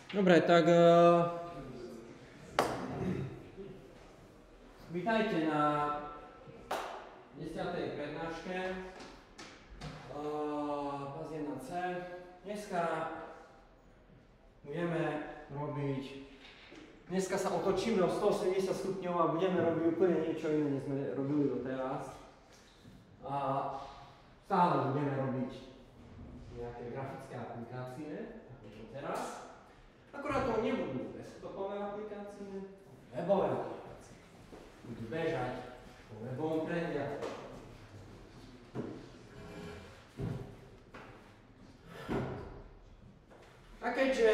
Dobre, tak vítajte na 10. prednáške PAS 1C. Dneska sa otočíme o 180 stupňov a budeme robiť úplne niečo iné, než sme robili doteraz. A stále budeme robiť nejaké grafické aplikácie, ako teraz. Akorát to nebudú desktopové aplikácie, webové aplikácie. Budú bežať po webovom prehliadači. A keďže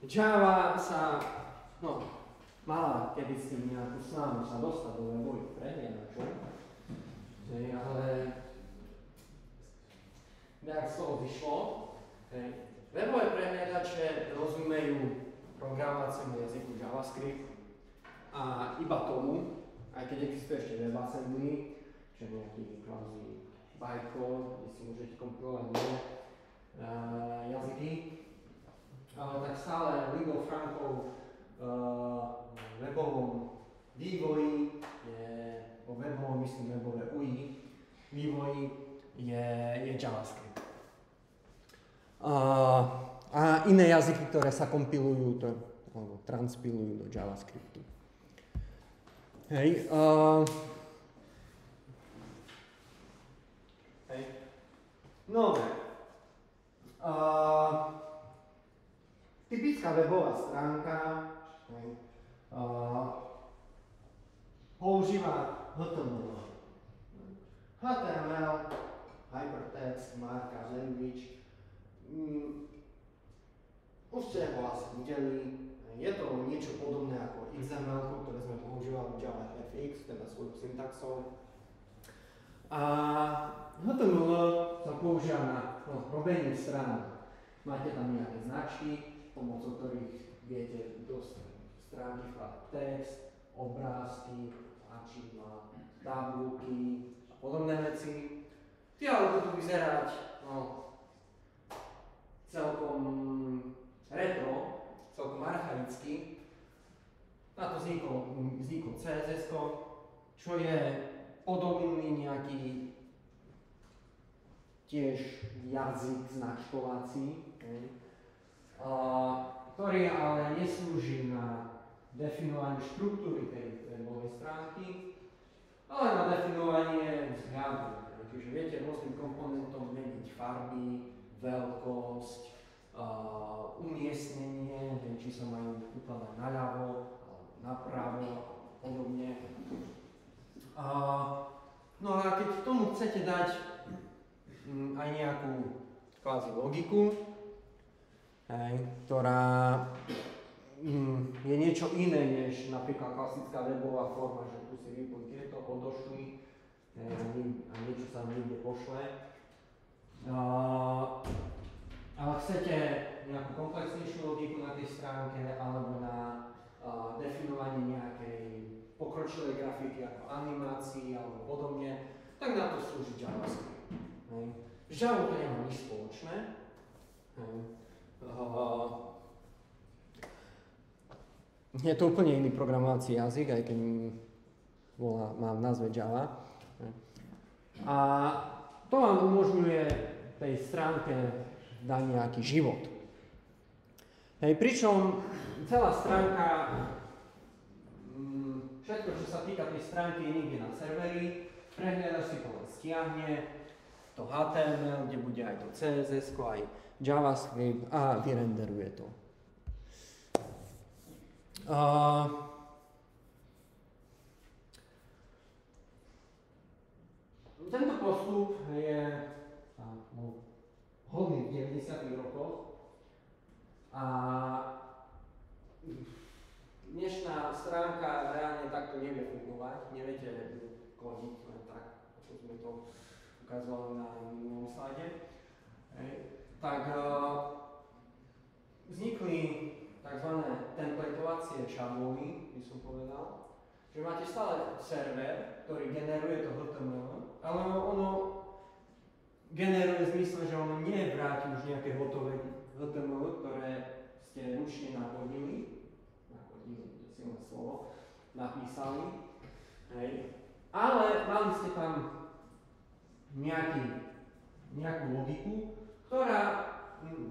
Java mala kedysi nejakú snahu sa dostať do webových prehliadačov, ale nejak z toho vyšlo. Webové prehliadače rozumejú programovaciemu jazyku JavaScript a iba tomu, aj keď existuje ešte WebAssembly, čo je nejaký kvázi bytecode, kde si môžete kompilovať nové jazyky, ale tak stále lingua francov v webovom vývoji webové UI vývoji je JavaScript. A iné jazyky, ktoré sa kompilujú, alebo transpilujú do JavaScriptu. Hej. Dobre. Typická webová stránka používa HTML. HTML, Hypertext, Markup Language. Už ste ho asi videli. Je to niečo podobné ako XML, ktoré sme používali v JavaFX, teda svojou syntaxou. A HTML sa používa na robenie strán. Máte tam nejaké značky, pomocou ktorých viete do stránky vkladať text, obrázky, tlačidlá, tabulky a podobné veci. Tie ale budú vyzerať celkom retro, celkom archaicky. Na to vzniklo CSS, čo je podobný nejaký tiež jazyk značkovací, ktorý ale neslúži na definovanie štruktúry tej webovej stránky, ale na definovanie vzhľadu. Čiže viete rôznym komponentom meniť farby, veľkosť, umiestnenie, či sa majú ukladať naľavo, napravo a podobne. No a keď tomu chcete dať aj nejakú kvázi logiku, ktorá je niečo iné než napríklad klasická webová forma, že tu si vypnú tieto, odošli a niečo sa niekde pošle. Ale chcete nejakú komplexnejšiu logiku na tej stránke alebo na definovanie nejakej pokročilej grafiky ako animácií alebo podobne, tak na to slúži JavaScript. S Java to nemá nič spoločné. Je to úplne iný programovací jazyk, aj keď má v názve Java. A to vám umožňuje tej stránke dať nejaký život. Pričom celá stránka, všetko, čo sa týka tej stránky, je niekde na serveri, prehliadač si to len stiahne, to HTML, kde bude aj to CSS, aj JavaScript a vyrenderuje to. Tento postup je hodný v 90. rokoch a dnešná stránka reálne takto nevie fungovať, neviete kodiť len tak, ako sme to ukazovali na minulom slajde. Tak vznikli tzv. Templatovacie šablóny, by som povedal, že máte stále server, ktorý generuje to HTML, ale ono generuje v zmysle, že ono nevráti už nejaké hotové HTML, ktoré napísali. Hej. Ale mali ste tam nejakú logiku, ktorá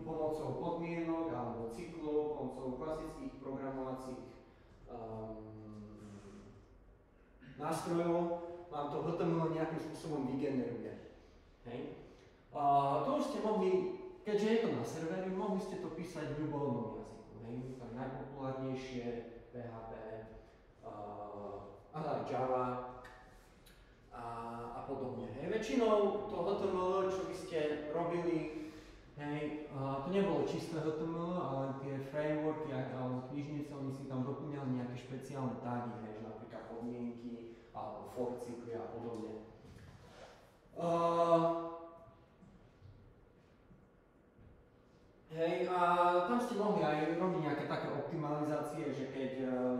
pomocou podmienok alebo cyklov, pomocou klasických programovacích nástrojov vám to HTML nejakým spôsobom vygeneruje. Hej. To už ste mohli, keďže je to na serveri, mohli ste to písať v ľubovolnom jazyku. Hej. Tak najpopulárnejšie PHP, ale aj Java a podobne. Hej. Väčšinou to HTML, čo by ste robili, hej, to nebolo čisté HTML, ale tie frameworky alebo knižnice, oni si tam doplňali nejaké špeciálne tagy, hej, napríklad podmienky alebo for cykly a podobne. Hej, a tam ste mohli aj robiť nejaké také optimalizácie, že keď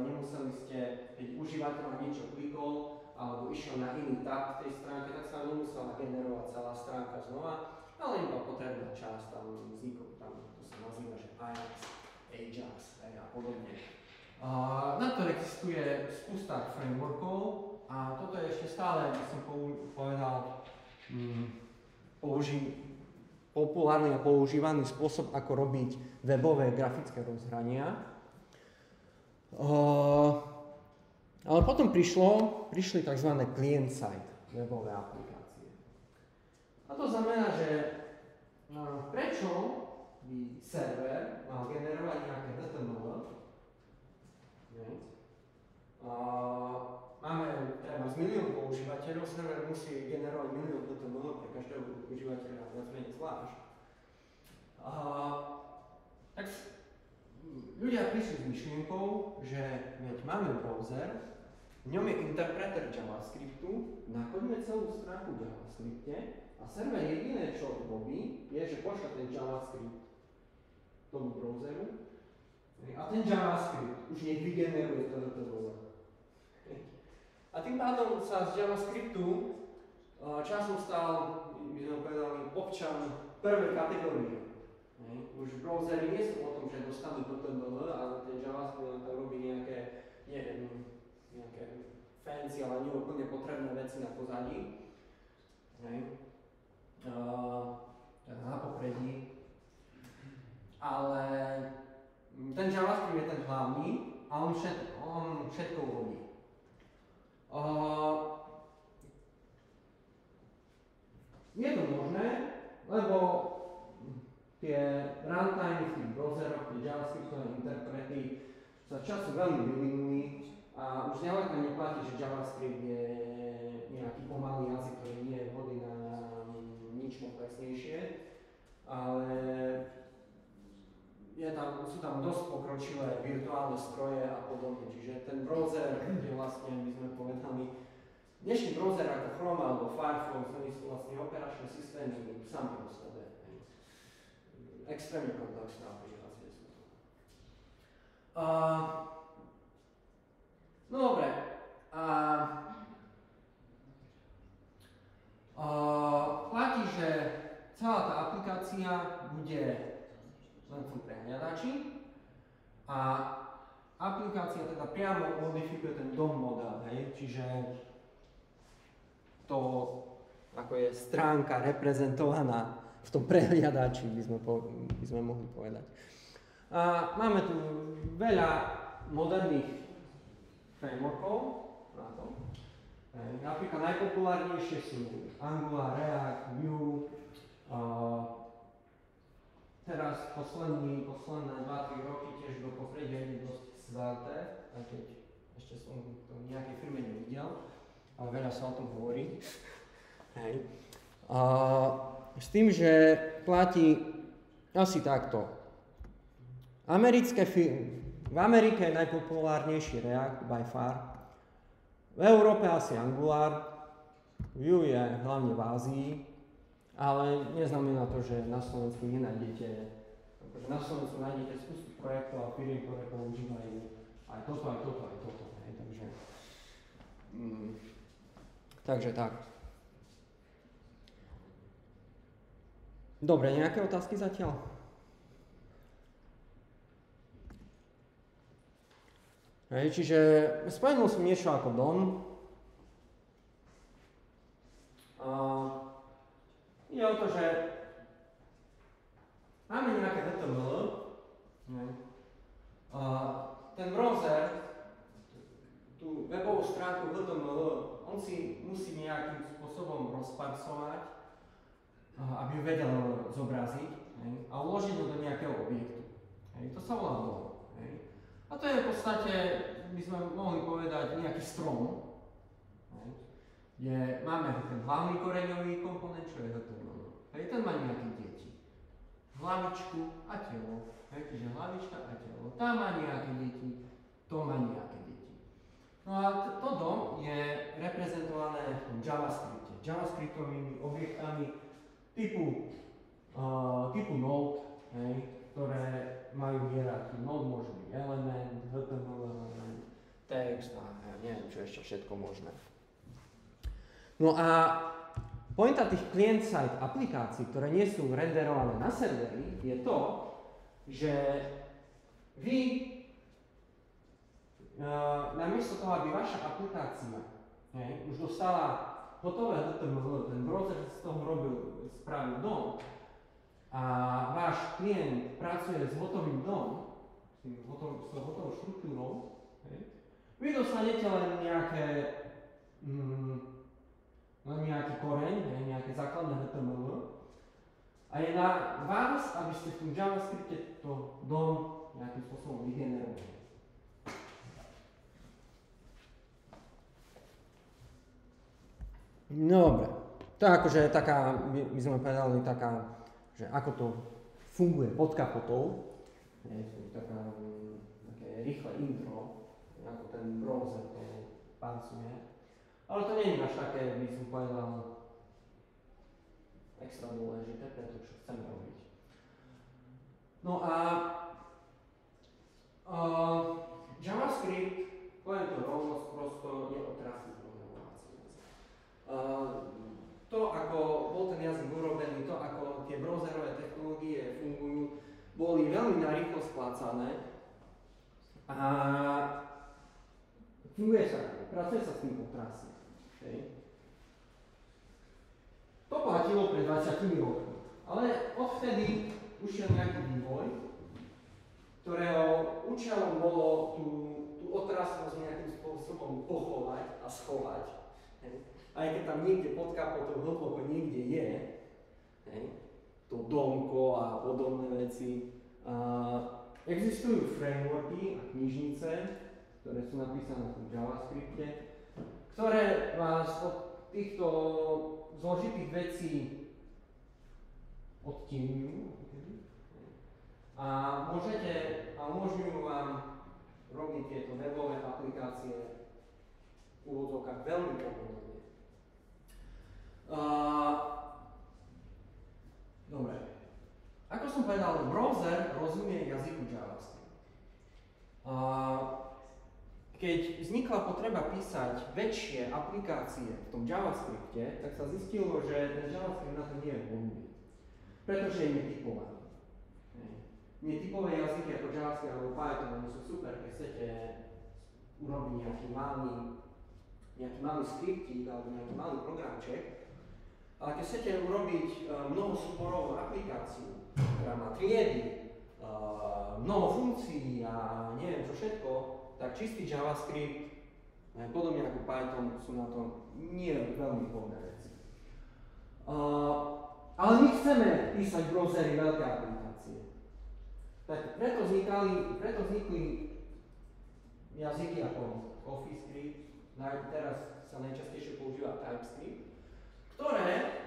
nemuseli ste, keď užívateľ na niečo klikol alebo išiel na iný tab v tej stránke, tak sa nemusela generovať celá stránka znova, ale iba potrebná časť tam vznikol, tam to sa nazýva, že Ajax a podobne. Na to existuje spústa frameworkov a toto je ešte stále, by som povedal, populárny a používaný spôsob, ako robiť webové grafické rozhrania. Ale potom prišli tzv. Client-side webové aplikácie. A to znamená, že prečo by server mal generovať nejaké HTML? Máme treba z milión používateľov, server musí generovať milión HTML pre každého užívateľa viac menej zvlášť. Tak ľudia prišli s myšlienkou, že veď máme browser, v ňom je interpreter JavaScriptu, nakoďme celú stránku v JavaScripte a server jediné, čo robí, je, že pošle ten JavaScript tomu browseru a ten JavaScript už nech vygeneruje to HTML. A tým pádom sa z JavaScriptu časom stal, by sme povedali, občan prvej kategórie. Už browsery nie sú o tom, že dostanú HTML, ale ten JavaScript tam robí nejaké fancy, ale nie úplne potrebné veci na pozadí. Na popredí. Ale ten JavaScript je ten hlavný a on všetko robí. Je to možné, lebo tie runtime v tých browseroch, tie JavaScriptové interprety sa času veľmi vyvinuli a už ďaleko neplatí, že JavaScript je nejaký pomalý jazyk, ktorý nie je vhodný na nič komplexnejšie, ale sú tam dosť pokročilé virtuálne stroje a podobne. Čiže ten browser, kde vlastne by sme povedali, dnešný browser ako Chrome alebo Firefox, oni sú vlastne operačné systémy sami o sebe. Extrémne komplexné aplikácie sú to. No dobre. Platí, že celá tá aplikácia bude len v tom prehliadači a aplikácia teda priamo modifikuje ten DOM model, hej? Čiže to, ako je stránka reprezentovaná v tom prehliadači, by sme mohli povedať. A máme tu veľa moderných frameworkov na to. Napríklad najpopulárnejšie sú Angular, React, Vue. Teraz posledné 2-3 roky tiež do popredia ide dosť Svelte, aj keď ešte som to v nejakej firme nevidel, ale veľa sa o tom hovorí. Hej. S tým, že platí asi takto. V Amerike je najpopulárnejší React by far. V Európe asi Angular. Vue je hlavne v Ázii. Ale neznamená to, že na Slovensku nenájdete, akože na Slovensku nájdete spustu projektov a firiem, ktoré používajú aj toto. Hej, takže tak. Dobre, nejaké otázky zatiaľ? Hej, čiže spomenul som niečo ako DOM. Ide o to, že máme nejaké HTML. Ten browser, tú webovú stránku HTML, on si musí nejakým spôsobom rozparsovať, aby ju vedel zobraziť, a uložiť ho do nejakého objektu. To sa volá DOM. A to je v podstate, by sme mohli povedať, nejaký strom, kde máme ten hlavný koreňový komponent, čo je HTML. Ten má nejaké deti. Hlavičku a telo. Čiže hlavička a telo. Tá má nejaké deti, to má nejaké deti. No a to DOM je reprezentované v JavaScripte. JavaScriptovými objektami typu node, ktoré majú hierarchiu. Node môže byť element, HTML element, text a ja neviem, čo ešte všetko možné. No a pointa tých client-side aplikácií, ktoré nie sú renderované na serveri, je to, že vy namiesto toho, aby vaša aplikácia už dostala hotové HTML, ten browser z toho spravil DOM a váš klient pracuje s hotovým DOM, s hotovou štruktúrou, vy dostanete len nejaký koreň, nejaké základné HTML a je na vás, aby ste v tom JavaScripte to DOM nejakým spôsobom vygenerovali. Dobre, to je akože taká, my sme povedali taká, že ako to funguje pod kapotou, také rýchle intro, ako ten browser to parsuje. Ale to nie je až také, by som povedal, extra dôležité pre to, čo chceme robiť. No a JavaScript, poviem to rovno, prosto je otrasný programovací jazyk. To, ako bol ten jazyk urobený, to, ako tie browserové technológie fungujú, boli veľmi narýchlo splácané a pracuje sa s tým otrasne. To platilo pred 20 rokmi, ale odvtedy ušiel nejaký vývoj, ktorého účelom bolo tú otrasnosť nejakým spôsobom pochovať a schovať. Aj keď tam niekde pod kapotou hlboko niekde je, to domko a podobné veci. Existujú frameworky a knižnice, ktoré sú napísané v JavaScripte, ktoré vás od týchto zložitých vecí odtieňujú a umožňujú vám robiť tieto webové aplikácie v úvodzovkách veľmi pohodlne. Dobre. Ako som povedal, browser rozumie jazyku JavaScript. Keď vznikla potreba písať väčšie aplikácie v tom JavaScripte, tak sa zistilo, že ten JavaScript na to nie je vhodný, pretože je netypovaný. Netypové jazyky ako JavaScript alebo Python, oni sú super, keď chcete urobiť nejaký malý skriptík alebo nejaký malý programček, ale keď chcete urobiť mnohosúborovú aplikáciu, ktorá má triedy, mnoho funkcií a neviem čo všetko, tak čistý JavaScript, podobne ako Python, sú na to nie veľmi vhodné veci. Ale my chceme písať v browseri veľké aplikácie. Tak preto vznikli jazyky ako CoffeeScript, teraz sa najčastejšie používa TypeScript, ktoré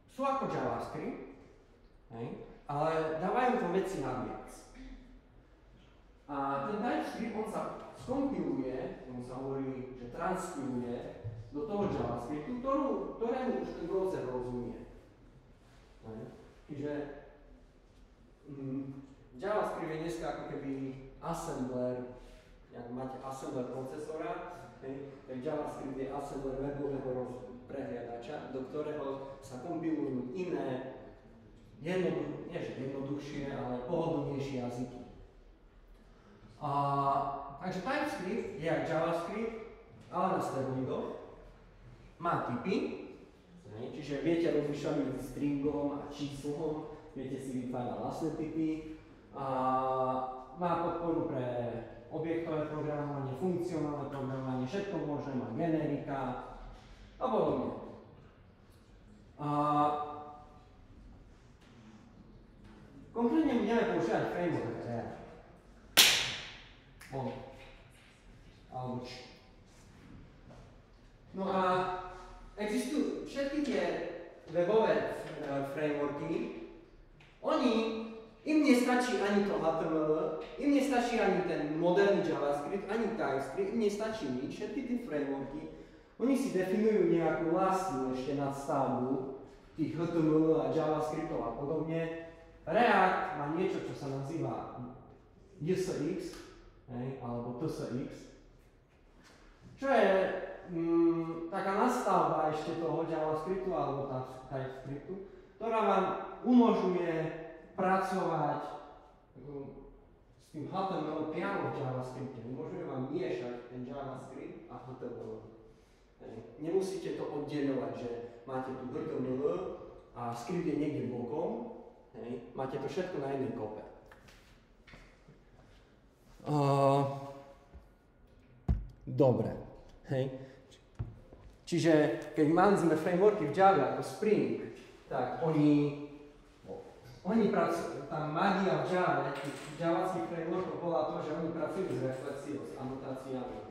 sú ako JavaScript, ale dávajú to veci naviac. A ten TypeScript, on sa skompiluje, on sa hovorí, že transpiluje do toho JavaScriptu, ktorému už ten browser rozumie. Čiže JavaScript je dneska ako keby assembler, ak máte assembler procesora, tak JavaScript je assembler webového prehliadača, do ktorého sa kompilujú iné, nie že jednoduchšie, ale pohodlnejšie jazyky. Takže TypeScript je jak JavaScript, ale na steroidoch. Má typy, čiže viete rozlišovať medzi stringom a číslom, viete si vytvárať vlastné typy. Má podporu pre objektové programovanie, funkcionálne programovanie, všetko možné, má generika a podobne. Konkrétne budeme používať framework React. Alebo No a existujú všetky tie webové frameworky, im nestačí ani to HTML, im nestačí ani ten moderný JavaScript, ani TypeScript, im nestačí nič, všetky tie frameworky, oni si definujú nejakú vlastnú ešte nadstavbu tých HTML a JavaScriptov a podobne. React má niečo, čo sa nazýva JSX, alebo TSX, čo je taká nastavba ešte toho JavaScriptu alebo TypeScriptu, ktorá vám umožňuje pracovať s tým HTML priamo v JavaScripte. Umožňuje vám miešať ten JavaScript a HTML. Nemusíte to oddeľovať, že máte tu HTML a script je niekde bokom. Máte to všetko na jednej kope. Dobre. Čiže keď mali sme frameworky v Java ako Spring, tak oni pracujú, tá magia v Java, tých javských frameworkov bola to, že oni pracujú s reflexiou, s anotáciami.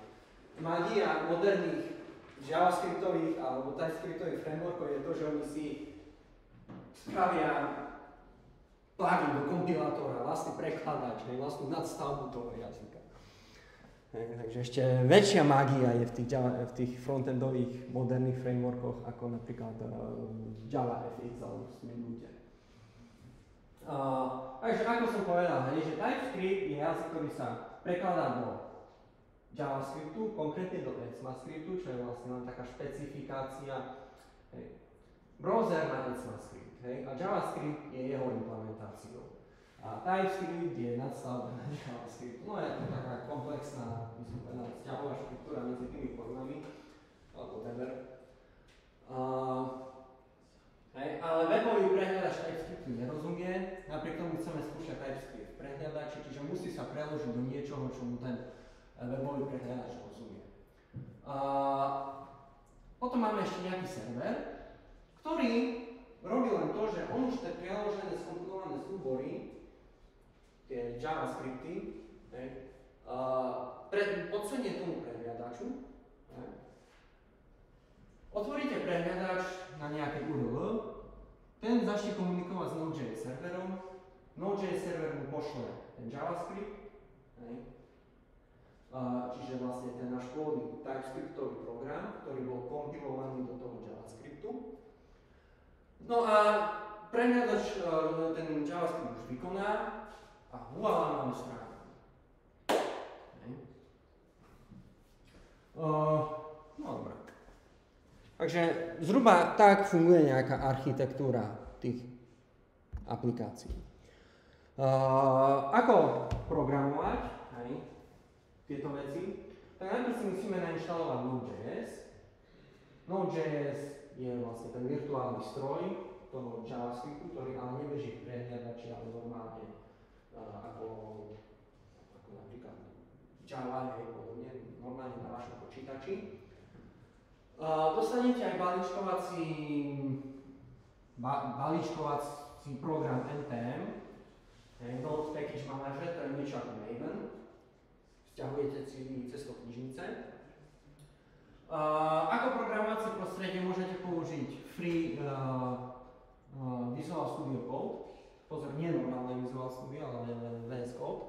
Magia moderných javascriptových alebo TypeScriptových frameworkov je to, že oni si spravia plugin do kompilátora, vlastný prekladač, vlastnú nadstavbu toho jazyka. Takže ešte väčšia mágia je v tých frontendových moderných frameworkoch, ako napríklad JavaFX alebo Spring Boot. Takže ako som povedal, že TypeScript je jazyk, ktorý sa prekladá do JavaScriptu, konkrétne do ECMAScriptu, čo je vlastne len taká špecifikácia. Browser má ECMAScript, a JavaScript je jeho implementáciou. A TypeScript je nadstavba na JavaScript. No je to taká komplexná, vzťahová štruktúra medzi tými formami, alebo whatever. Ale webový prehľadač TypeScriptu nerozumie, napriek tomu chceme skúšať TypeScript v prehľadači, čiže musí sa preložiť do niečoho, čo mu ten webový prehľadač rozumie. Potom máme ešte nejaký server, ktorý robí len to, že on už tie preložené, skompilované súbory, tie JavaScripty, podsunie tomu prehľadaču. Otvoríte prehľadač na nejaké URL, ten začne komunikovať s Node.js serverom, Node.js server mu pošle ten JavaScript, čiže vlastne ten náš pôvodný TypeScriptový program, ktorý bol kompilovaný do toho JavaScriptu. No a prehľadač ten JavaScript už vykoná a voilà, máme stránku. No dobré. Takže zhruba tak funguje nejaká architektúra tých aplikácií. Ako programovať tieto veci? Tak najprv si musíme nainštalovať Node.js. Node.js je vlastne ten virtuálny stroj toho JavaScriptu, ktorý ale nebeží v prehľadači, ale normálne ako napríklad Java, podobne, normálne na vašom počítači. Dostanete aj balíčkovací program NPM, Node Package Manager, to je niečo ako Maven. Sťahujete si cez to knižnice. Ako programovacie prostredie môžete použiť free Visual Studio Code. Pozor, nie normálne Visual Studio, ale VS Code.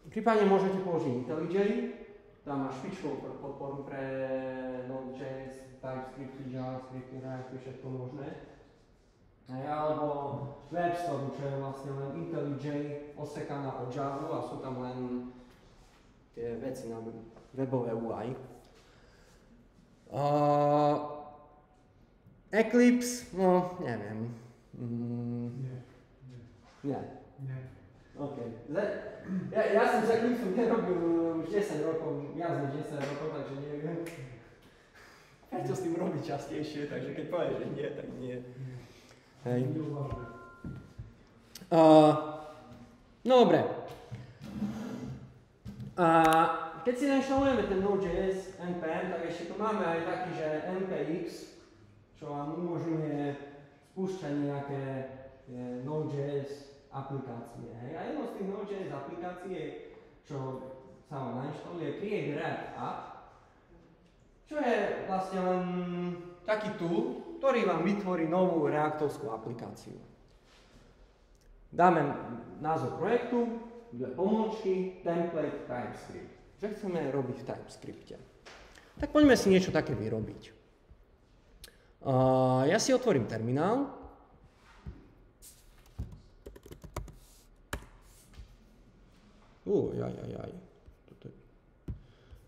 Prípadne môžete použiť IntelliJ, tam má špičkovú podporu pre Node.js, TypeScript, JavaScript, React, všetko možné. Alebo WebStorm, čo je vlastne len IntelliJ osekaná od Java a sú tam len tie veci na webové UI. Eclipse, no neviem. Nie. Nie. OK. Ja som s Eclipseom nerobil už 10 rokov, viac než 10 rokov, takže neviem. Prečo s tým robiť častejšie, takže keď povieš, že nie, tak nie. Hej. No dobre. A keď si nainštalujeme ten Node.js npm, tak ešte tu máme aj taký, že npx, čo vám umožňuje spúšťať nejaké Node.js aplikácie. Hej. A jedno z tých Node.js aplikácií, čo sa vám nainštaluje, create React app, čo je vlastne len taký tool, ktorý vám vytvorí novú reaktovskú aplikáciu. Dáme názov projektu, dve pomôčky, template, TypeScript. Že chceme robiť v TypeScripte. Tak poďme si niečo také vyrobiť. Ja si otvorím terminál.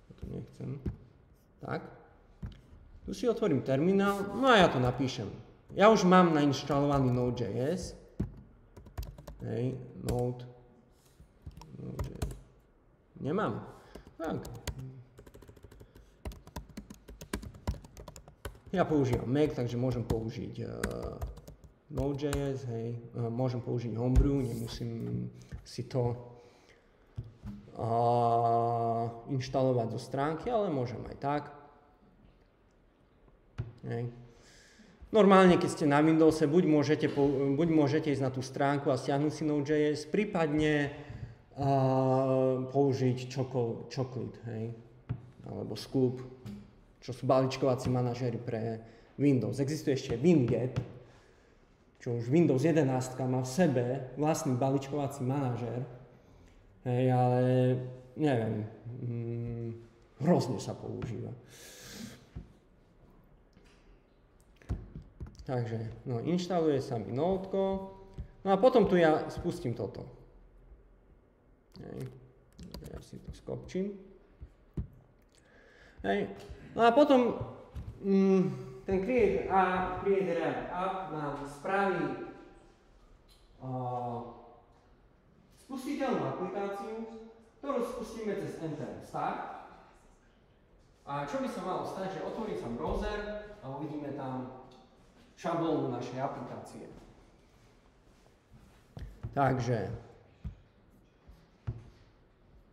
Toto nechcem. Tak. Tu si otvorím terminál, no a ja to napíšem. Ja už mám nainštalovaný Node.js. Hej, Node.js. Nemám. Tak. Ja používam Mac, takže môžem použiť Node.js, hej. Môžem použiť Homebrew, nemusím si to inštalovať zo stránky, ale môžem aj tak. Hej. Normálne, keď ste na Windowse, buď môžete ísť na tú stránku a stiahnuť si Node.js, prípadne použiť Chocolate, hej, alebo Scoop, čo sú balíčkovací manažéry pre Windows. Existuje ešte Winget, čo už Windows 11 má v sebe vlastný balíčkovací manažér, hej, ale neviem, hrozne sa používa. Takže, no, inštaluje sa mi Nodeko, no a potom tu ja spustím toto. Hej. Ja si to skopčím. Hej. No a potom ten create React app nám spraví spustiteľnú aplikáciu, ktorú spustíme cez npm start. A čo by sa malo stať, že otvorí sa browser a uvidíme tam šablónu našej aplikácie. Takže,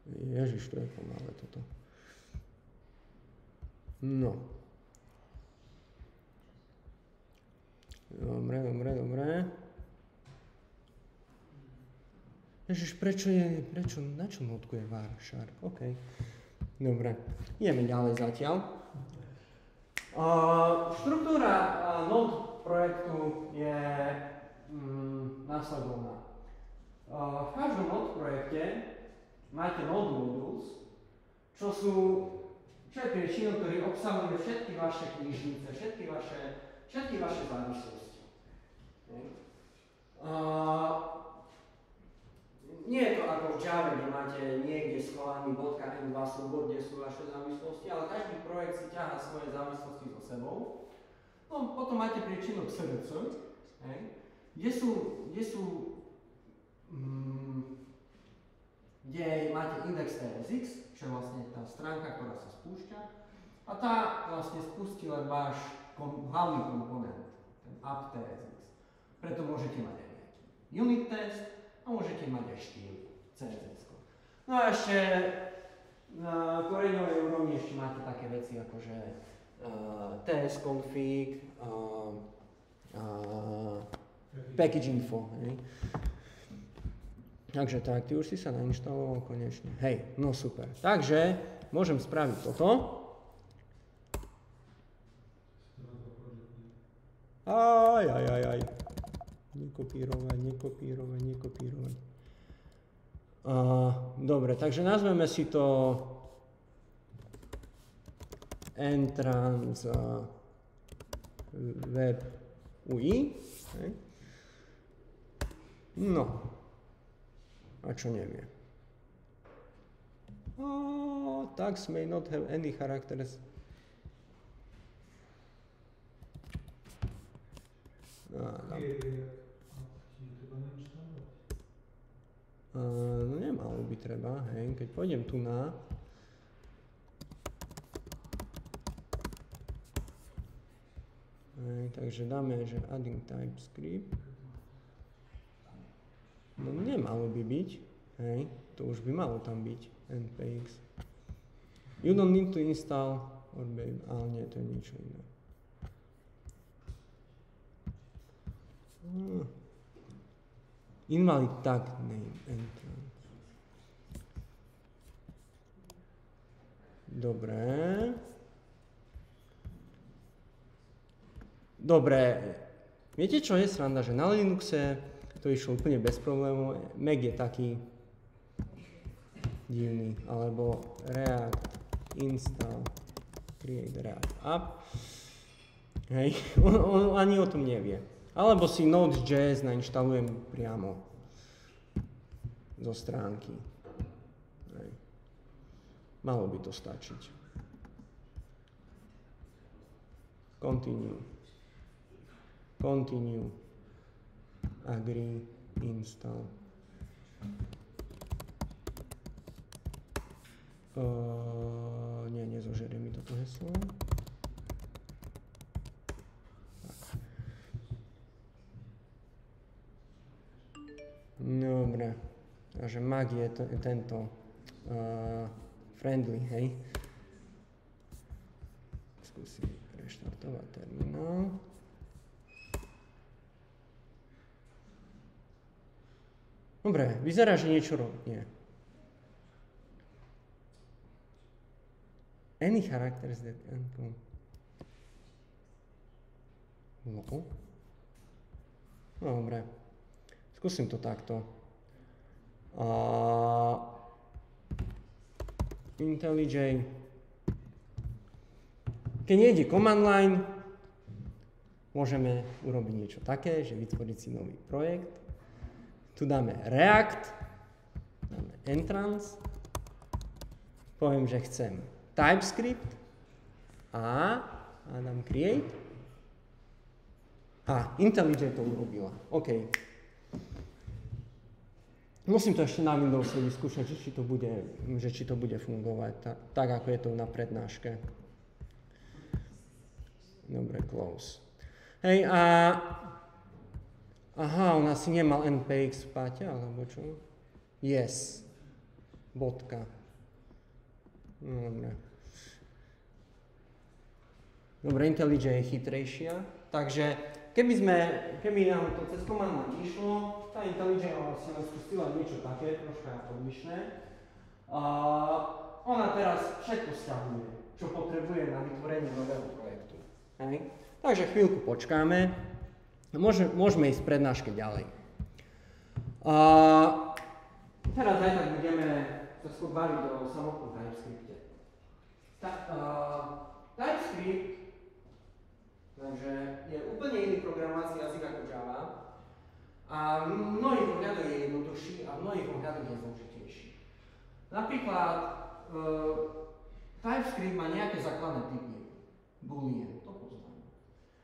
ježiš, to je pomalé toto. No. Dobre. Ježiš, na čo Nodku je var, sharp, OK. Dobre, ideme ďalej zatiaľ. Štruktúra Node projektu je následovná. V každom Node projekte máte Node modules, čo je priečinok, ktorý obsahuje všetky vaše knižnice, všetky vaše závislosti. Nie je to ako v Java, kde máte niekde schovaný .env súbor, kde sú vaše závislosti, ale každý projekt si ťahá svoje závislosti so sebou. No, potom máte priečinok src, kde máte index tsx, čo je vlastne tá stránka, ktorá sa spúšťa, a tá vlastne spustí len váš hlavný komponent, ten app.tsx. Preto môžete mať aj nejaký unit test a môžete mať aj štýl CSS. No a ešte na koreňovej úrovni ešte máte také veci ako že tsconfig, package info. Hej. Takže tak, ty už si sa nainštaloval konečne. Hej, no super. Takže môžem spraviť toto. Aj. Nekopírovať. Dobre, takže nazveme si to entrance web UI. Okay. No. A čo nevie? Tags may not have any characters. netreba, hej, keď pôjdem tu na takže dáme, že adding TypeScript. No nemalo by byť, hej, to už by malo tam byť, npx. You don't need to install, ale nie, to je niečo iné. Invalid tag name entrance. Dobre, viete čo je sranda, že na Linuxe to išlo úplne bez problémov, Mac je taký divný, alebo React install create React app, hej, on ani o tom nevie. Alebo si Node.js nainštalujem priamo zo stránky. Hej. Malo by to stačiť. Continue, agree, install. Nezožerie mi toto heslo. Dobre, takže Mac je tento friendly, hej. Skúsim reštartovať terminál. Dobre, vyzerá, že niečo robí. Nie. Any characters that encode. No. Dobre. Skúsim to takto. IntelliJ. Keď nejde command line, môžeme urobiť niečo také, že vytvoriť si nový projekt. Tu dáme React, dáme entrance, poviem, že chcem TypeScript a dám create. IntelliJ to urobila. OK. Musím to ešte na Windowse vyskúšať, že či to bude fungovať tak, ako je to na prednáške. Dobre, close. Hej, on asi nemal npx v páte, alebo čo? Yes. Bodka. Dobre, IntelliJ je chytrejšia, takže keby nám to cez command line išlo, tá IntelliJ si skúsila niečo také, troška odlišné. Ona teraz všetko sťahuje, čo potrebuje na vytvorenie nového projektu. Hej. Takže chvíľku počkáme. Môžeme ísť v prednáške ďalej. Teraz aj tak budeme sa skôr baviť o samotnom TypeScripte. TypeScript takže je úplne iný programovací jazyk ako Java a v mnohých ohľadoch je jednoduchší a v mnohých ohľadoch je zložitejší. Napríklad TypeScript má nejaké základné typy, boolean, to poznáme.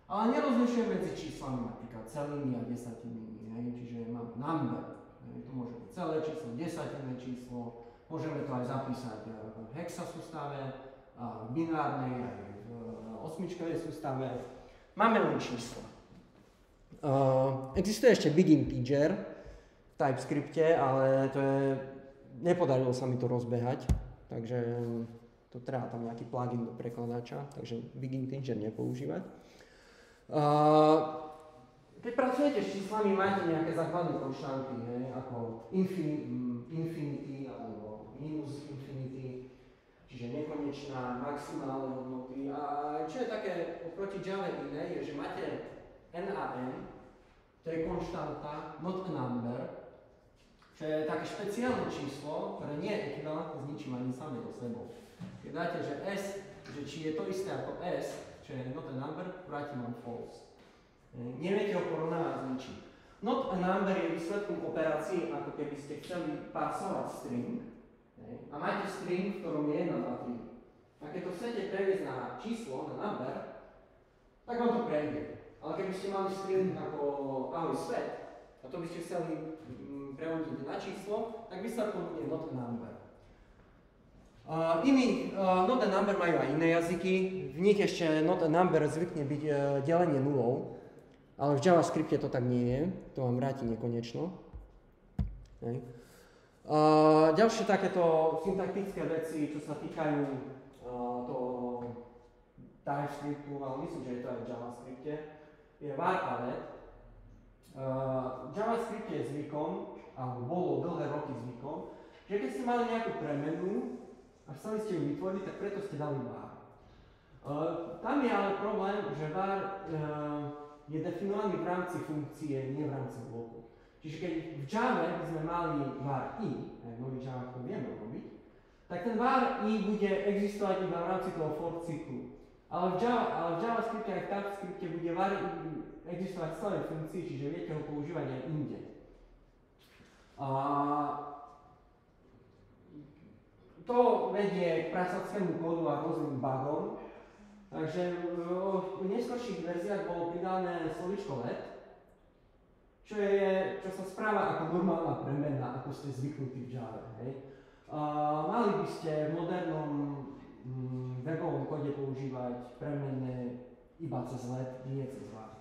Ale nerozlišuje medzi číslami, napríklad celými a desatinými, čiže mám number, to môže byť celé číslo, desatinné číslo, môžeme to aj zapísať v hexa sústave, v binárnej, aj v osmičkovej sústave. Máme len číslo. Existuje ešte big integer v TypeScripte, ale nepodarilo sa mi to rozbehať, takže to treba tam nejaký plugin do prekladača, takže big integer nepoužívať. Keď pracujete s číslami, máte nejaké základné konštanty, ako infinity alebo minus infinity, čiže nekonečná, maximálne hodnoty. A čo je také oproti Java iné, je, že máte n a n, to je konštanta, not a number, čo je také špeciálne číslo, ktoré nie je ekvivalentné s ničím ani samé do sebou. Keď dáte, že s, že či je to isté ako s, čo je not a number, vráti vám false. Neviete ho porovnávať s ničím. Not a number je výsledkom operácií, ako keby ste chceli pasovať string, a máte string, v ktorom je 1, 2, 3. A keď to chcete previesť na číslo, na number, tak vám to prejde. Ale keby ste mali string ako ahoj svet, a to by ste chceli prevodiť na číslo, tak výsledkom bude not a number. Not a number majú aj iné jazyky, v nich ešte not a number zvykne byť delenie nulou, ale v JavaScripte to tak nie je, to vám vráti nekonečno. Hej. Ďalšie takéto syntaktické veci, čo sa týkajú toho TypeScriptu, ale myslím, že je to aj v JavaScripte, je var a let. V JavaScripte je zvykom, alebo bolo dlhé roky zvykom, že keď ste mali nejakú premenu a chceli ste ju vytvoriť, tak preto ste dali var. Tam je ale problém, že var je definovaný v rámci funkcie, nie v rámci bloku. Čiže keď v Java by sme mali var i, aj v nových Javách to vieme robiť, tak ten var i bude existovať iba v rámci toho for cyklu. Ale v JavaScripte aj v TypeScripte bude var i existovať v celej funkcii, čiže viete ho používať aj inde. To vedie k prasackému kódu a rôznym bugom, takže v neskorších verziách bolo pridané slovíčko let, čo sa správa ako normálna premena, ako ste zvyknutí v Java. Mali by ste v modernom webovom kóde používať premenné iba cez let, nie cez var.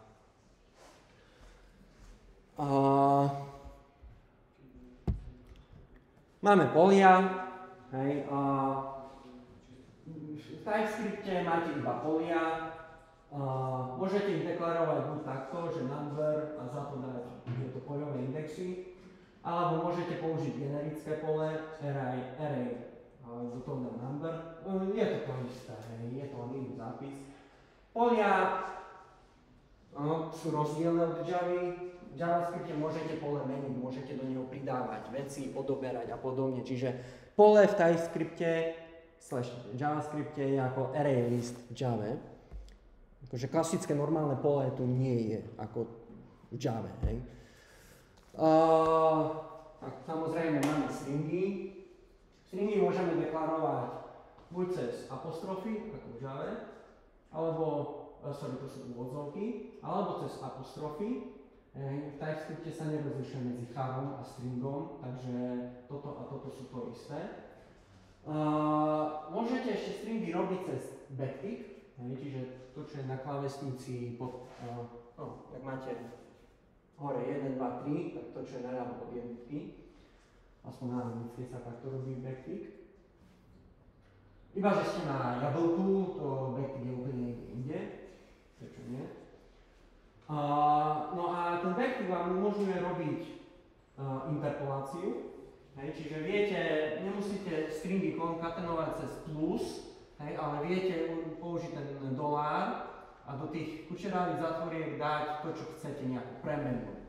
Máme polia, hej, v TypeScripte máte iba polia, môžete ich deklarovať buď takto, že number a za to dať tieto poľové indexy, alebo môžete použiť generické pole, array do toho dá number. Je to isté, je to len iný zápis. Polia sú rozdielne od Javy. V JavaScripte môžete pole meniť, môžete do neho pridávať veci, odoberať a podobne. Čiže pole v TypeScripte / JavaScripte je ako array list v Java. Akože klasické normálne pole tu nie je ako v Java. Hej. Tak samozrejme máme stringy. Stringy môžeme deklarovať buď cez apostrofy, ako v Java, alebo, to sú úvodzovky, alebo cez apostrofy. V TypeScripte sa nerozlišuje medzi charom a stringom, takže toto a toto sú to isté. Môžete ešte stringy robiť cez backtick, čiže to, čo je na klávesnici pod, ak máte hore 1, 2, 3, tak to, čo je naľavo pod jednotky. Aspoň na anglické sa takto robí backtick. Iba, že ste na jablku, to backtick je úplne niekde inde. Prečo nie? No a ten backtick vám umožňuje robiť interpoláciu. Čiže viete, nemusíte stringy konkatenovať cez plus, ale viete použiť ten dolár a do tých kučerávých zatvoriek dať to, čo chcete, nejakú premenu.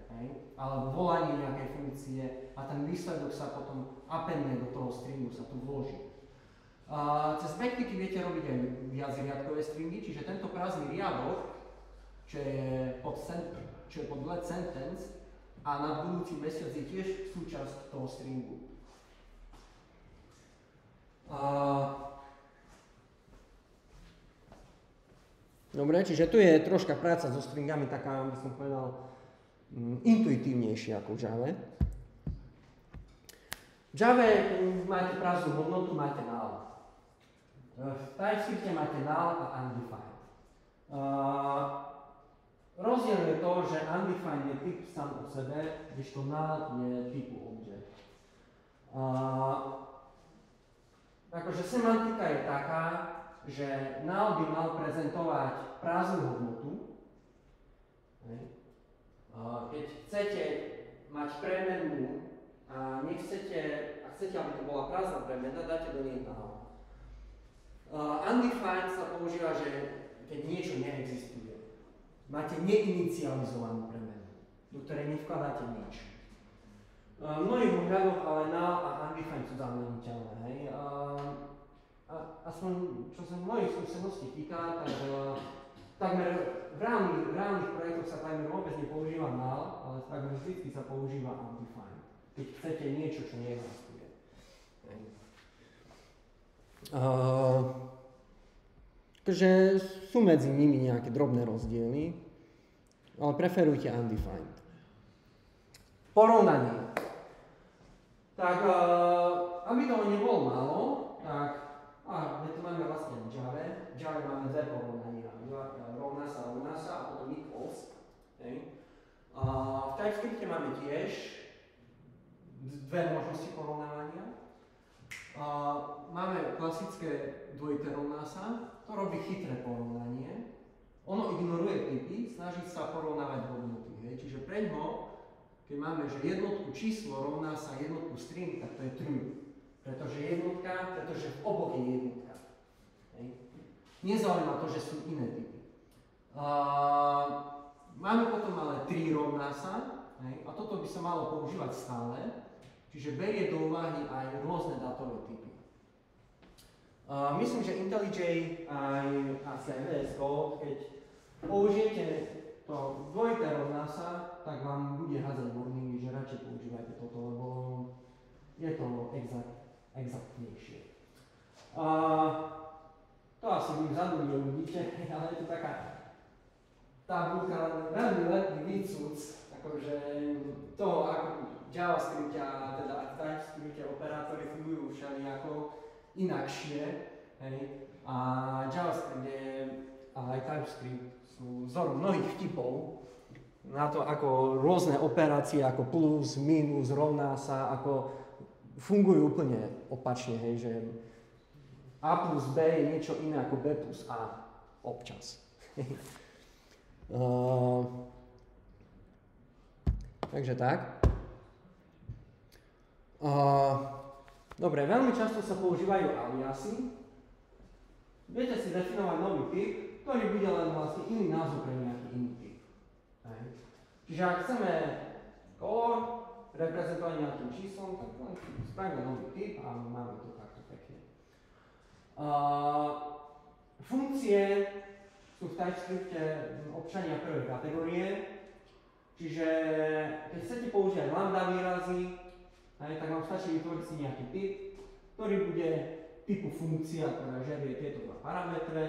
Alebo volanie nejakej funkcie a ten výsledok sa potom appendne do toho stringu, sa tu vloží. Cez backticky viete robiť aj viacriadkové stringy, čiže tento prázdny riadok, čo je pod let sentence a na budúci mesiac je tiež súčasť toho stringu. Dobre, čiže tu je troška práca so stringami, taká, by som povedal, intuitívnejšie ako v Java. V Java máte prázdnu hodnotu, máte null. V TypeScripte máte null a undefined. Rozdiel je to, že undefined je typ sám o sebe, kdežto null je typu object. Akože semantika je taká, že null by mal prezentovať prázdnu hodnotu. Keď chcete mať premenu a chcete, aby to bola prázdna premena, dáte do nej null. Undefined sa používa, že keď niečo neexistuje. Máte neinicializovanú premenu, do ktorej nevkladáte nič. V mnohých ohľadoch ale null a undefined sú zameniteľné. Aspoň čo sa mojich skúseností týka, tak takmer v reálnych projektoch sa takmer vôbec nepoužíva null, ale takmer vždy sa používa undefined, keď chcete niečo, čo neexistuje. Takže sú medzi nimi nejaké drobné rozdiely, ale preferujte undefined. Porovnanie. Tak, aby toho nebolo málo, tak, my tu máme vlastne v Java. V Java máme dve porovnania. Rovná sa a potom equals. Okay. V TypeScripte máme tiež dve možnosti porovnávania. Máme klasické dvojité rovná sa, to robí chytré porovnanie. Ono ignoruje typy, snaží sa porovnávať hodnoty. Čiže preňho, keď máme, že jednotku číslo rovná sa jednotku string, tak to je true. Pretože v oboch je jednotka. Nezaujíma to, že sú iné typy. Máme potom ale 3 rovná sa, a toto by sa malo používať stále, čiže berie do úvahy aj rôzne dátové typy. Myslím, že IntelliJ aj VS Code, keď použijete to dvojité rovná sa, tak vám bude hádzať warningy, že radšej používajte toto, lebo je to exaktnejšie. To asi vzadu neuvidíte, ale je to taká tabulka, veľmi letný výcuc, akože toho, ako JavaScript a teda TypeScript operátory fungujú všelijako inakšie, a JavaScript a aj TypeScript sú vzor mnohých vtipov na to, ako rôzne operácie, ako plus, minus, rovná sa, ako fungujú úplne opačne, že A plus B je niečo iné ako B plus A občas. Takže tak. Dobre, veľmi často sa používajú aliasy. Viete si definovať nový typ, ktorý bude len vlastne iný názov pre nejaký iný typ. Čiže ak chceme color reprezentovať nejakým číslom, tak spravíme nový typ a máme to takto pekne. Funkcie sú v TypeScripte občania prvej kategórie, čiže keď chcete používať lambda výrazy, tak vám stačí vytvoriť si nejaký typ, ktorý bude typu funkcia, ktorá žerie tieto dva parametre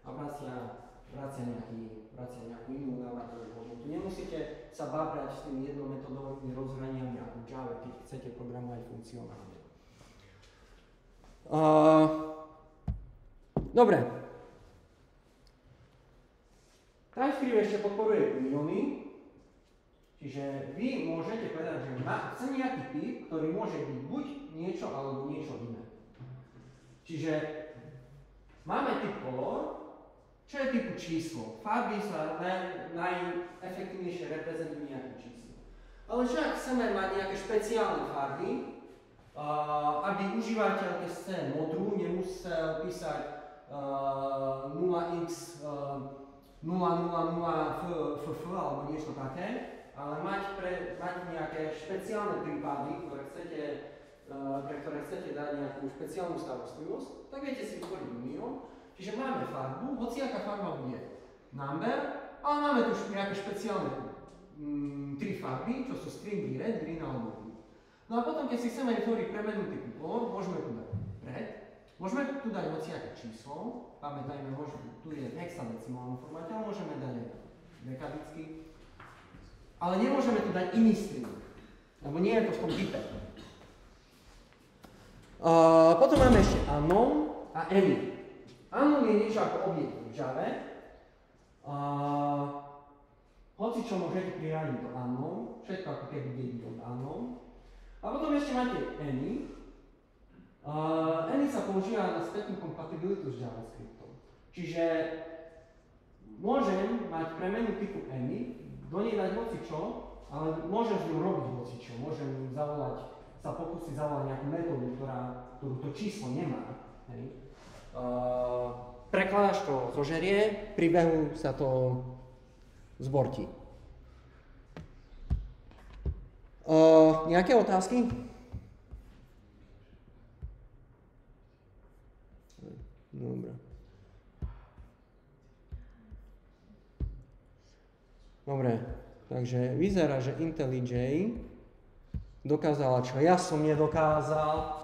a vracia nejakú inú návrhovú hodnotu. Nemusíte sa bábrať s tými jednometodovými rozhraniami ako v Java, keď chcete programovať funkcionálne. Dobre. TypeScript ešte podporuje unióny, čiže vy môžete povedať, že chcem nejaký typ, ktorý môže byť buď niečo alebo niečo iné. Čiže máme typ color, čo je typu číslo. Farby sa najefektívnejšie reprezentujú nejaké číslo. Ale čo ak chceme mať nejaké špeciálne farby, aby užívateľ, keď chce modrú, nemusel písať 0x 000 ff alebo niečo také, ale mať nejaké špeciálne prípady, pre ktoré chcete dať nejakú špeciálnu starostlivosť, tak viete si vytvoriť unión. Čiže máme farbu, hociaká farba bude number, ale máme tu nejaké špeciálne 3 farby, čo sú stringy red, green alebo blue. No a potom, keď si chceme vytvoriť premenu typu color, môžeme tu dať red, môžeme tu dať hociaké číslo, pamätajme, tu je hexadecimálny formát, ale môžeme dať aj dekadický, ale nemôžeme tu dať iný string, lebo nie je to v tom type. Potom máme ešte unknown a any. Unknown je niečo ako objekt v Java. Hoci čo môžete priradiť do unknown, všetko ako keby ide od unknown. A potom ešte máte any. Any sa používa na spätnú kompatibilitu s JavaScriptom. Čiže môžem mať premenu typu any, do nej dať hoci čo, ale môžem s ňou robiť hoci čo. Môžem sa pokúsiť zavolať nejakú metódu, ktorú to číslo nemá. Prekladáš to zožerie, pri behu sa to zbortí. Nejaké otázky? Dobre. Dobre, takže vyzerá, že IntelliJ dokázala, čo ja som nedokázal.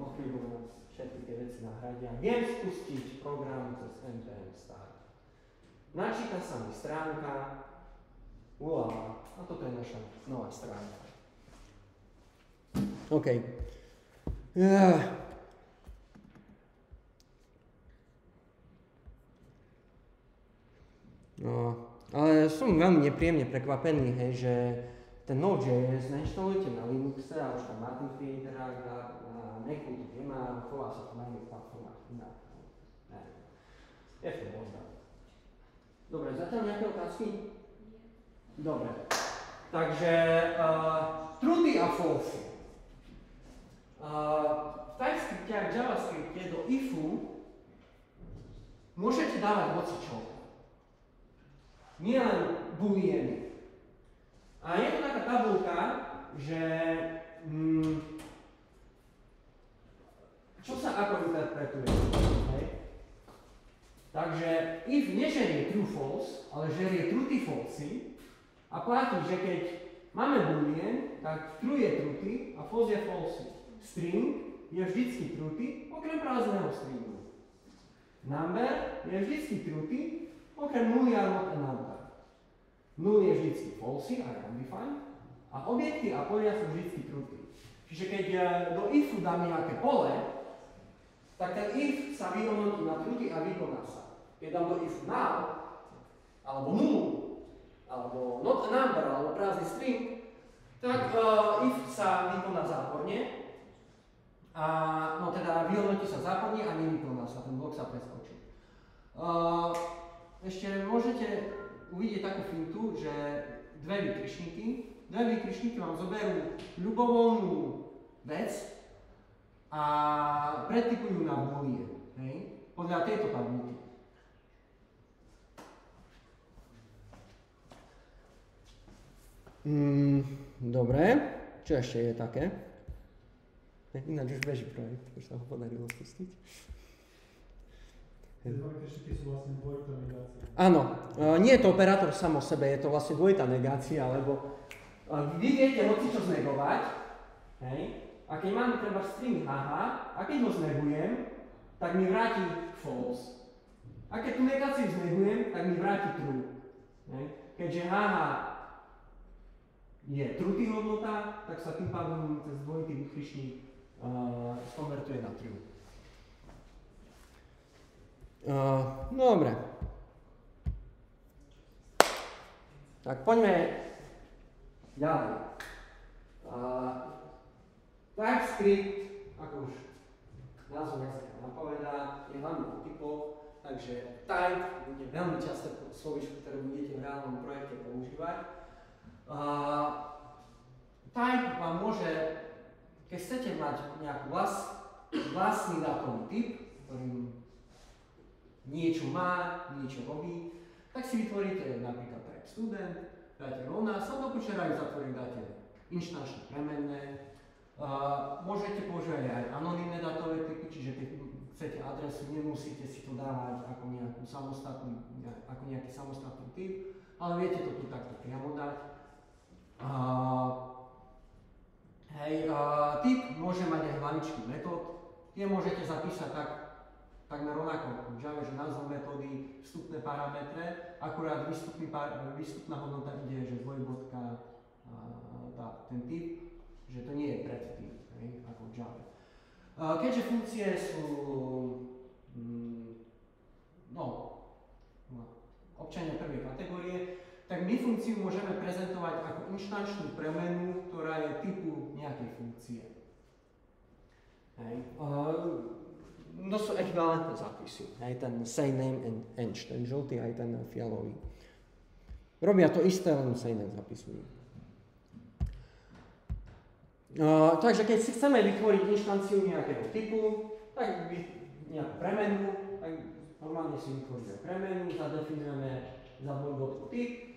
O chvíľu nás všetky tie veci nahradia. Viem spustiť program cez npm start. Načíta sa mi stránka, Uá, a toto je naša nová stránka. OK. No, ale som veľmi nepríjemne prekvapený, hej, že ten Node.js nainštalujete na Linuxe a už tam má ten Creator na Macu to nemá, chová sa to na iných platformách inak. Je to možné. Dobre, zatiaľ nejaké otázky? Dobre. Takže truty a falsy. V TypeScripte a v JavaScripte do ifu môžete dávať hocičo. Nie len booleany. A je to taká tabulka, že čo sa ako interpretuje. Hej? Takže if nežerie true false, ale žerie truty falsy a platí, že keď máme boolean, tak true je truty a false je falsy. String je vždycky truty, okrem prázdneho stringu. Number je vždycky truty, okrem nuly a not a number. Null je vždycky falsy a undefined a objekty a polia sú vždycky truty. Čiže keď do ifu dám nejaké pole, tak ten if sa vyhodnotí na truty a vykoná sa. Keď dám do if null, alebo null, alebo not a number, alebo prázdny string, tak if sa vykoná záporne, a no teda vyhodnotí sa záporne a nevykoná sa, ten blok sa preskočí. Ešte môžete uvidieť takú fintu, že dve výkričníky vám zoberú ľubovoľnú vec a predtypujú na boolean, hej, podľa tejto tabulky. Dobre, čo ešte je také? Ináč už beží projekt, už sa ho podarilo spustiť. Tie dva výkričníky sú vlastne dvojitá negácia. Áno, nie je to operátor sám o sebe, je to vlastne dvojitá negácia, lebo vy viete hocičo znegovať, hej, a keď máme treba string haha, a keď ho znegujem, tak mi vráti false. A keď tú negáciu znegujem, tak mi vráti true. Hej. Keďže haha je truty hodnota, tak sa tým pádom cez dvojitý výkričník skonvertuje na true. Dobre. Tak poďme ďalej. TypeScript, ako už názov jazyka napovedá, je hlavne o typoch, takže type bude veľmi časté slovíčko, ktoré budete v reálnom projekte používať. Type vám môže, keď chcete mať nejaký vlastný dátový typ, ktorým niečo má, niečo robí, tak si vytvoríte napríklad type student, dáte rovná sa, do počerajú zatvoriť dáte inštančné premenné. Môžete používať aj anonymné dátové typy, čiže keď chcete adresu, nemusíte si to dávať ako nejaký samostatný typ, ale viete to tu takto priamo dať. Typ môže mať aj hlavičky metód, tie môžete zapísať takmer rovnako v Java, že názov metódy, vstupné parametre, akurát výstupná hodnota ide, že dvojbodka ten typ, že to nie je predtyp, ako v Java. Keďže funkcie sú občania prvej kategórie, tak my funkciu môžeme prezentovať ako inštančnú premenu, ktorá je typu nejakej funkcie. To sú ekvivalentné zápisy, ten say name and env, ten žltý aj ten fialový. Robia to isté, len sa inak zapisujú. Takže keď si chceme vytvoriť inštanciu nejakého typu, tak nejakú premenu, tak normálne si vytvoríme premenu, zadefinujeme za dvojbodku typ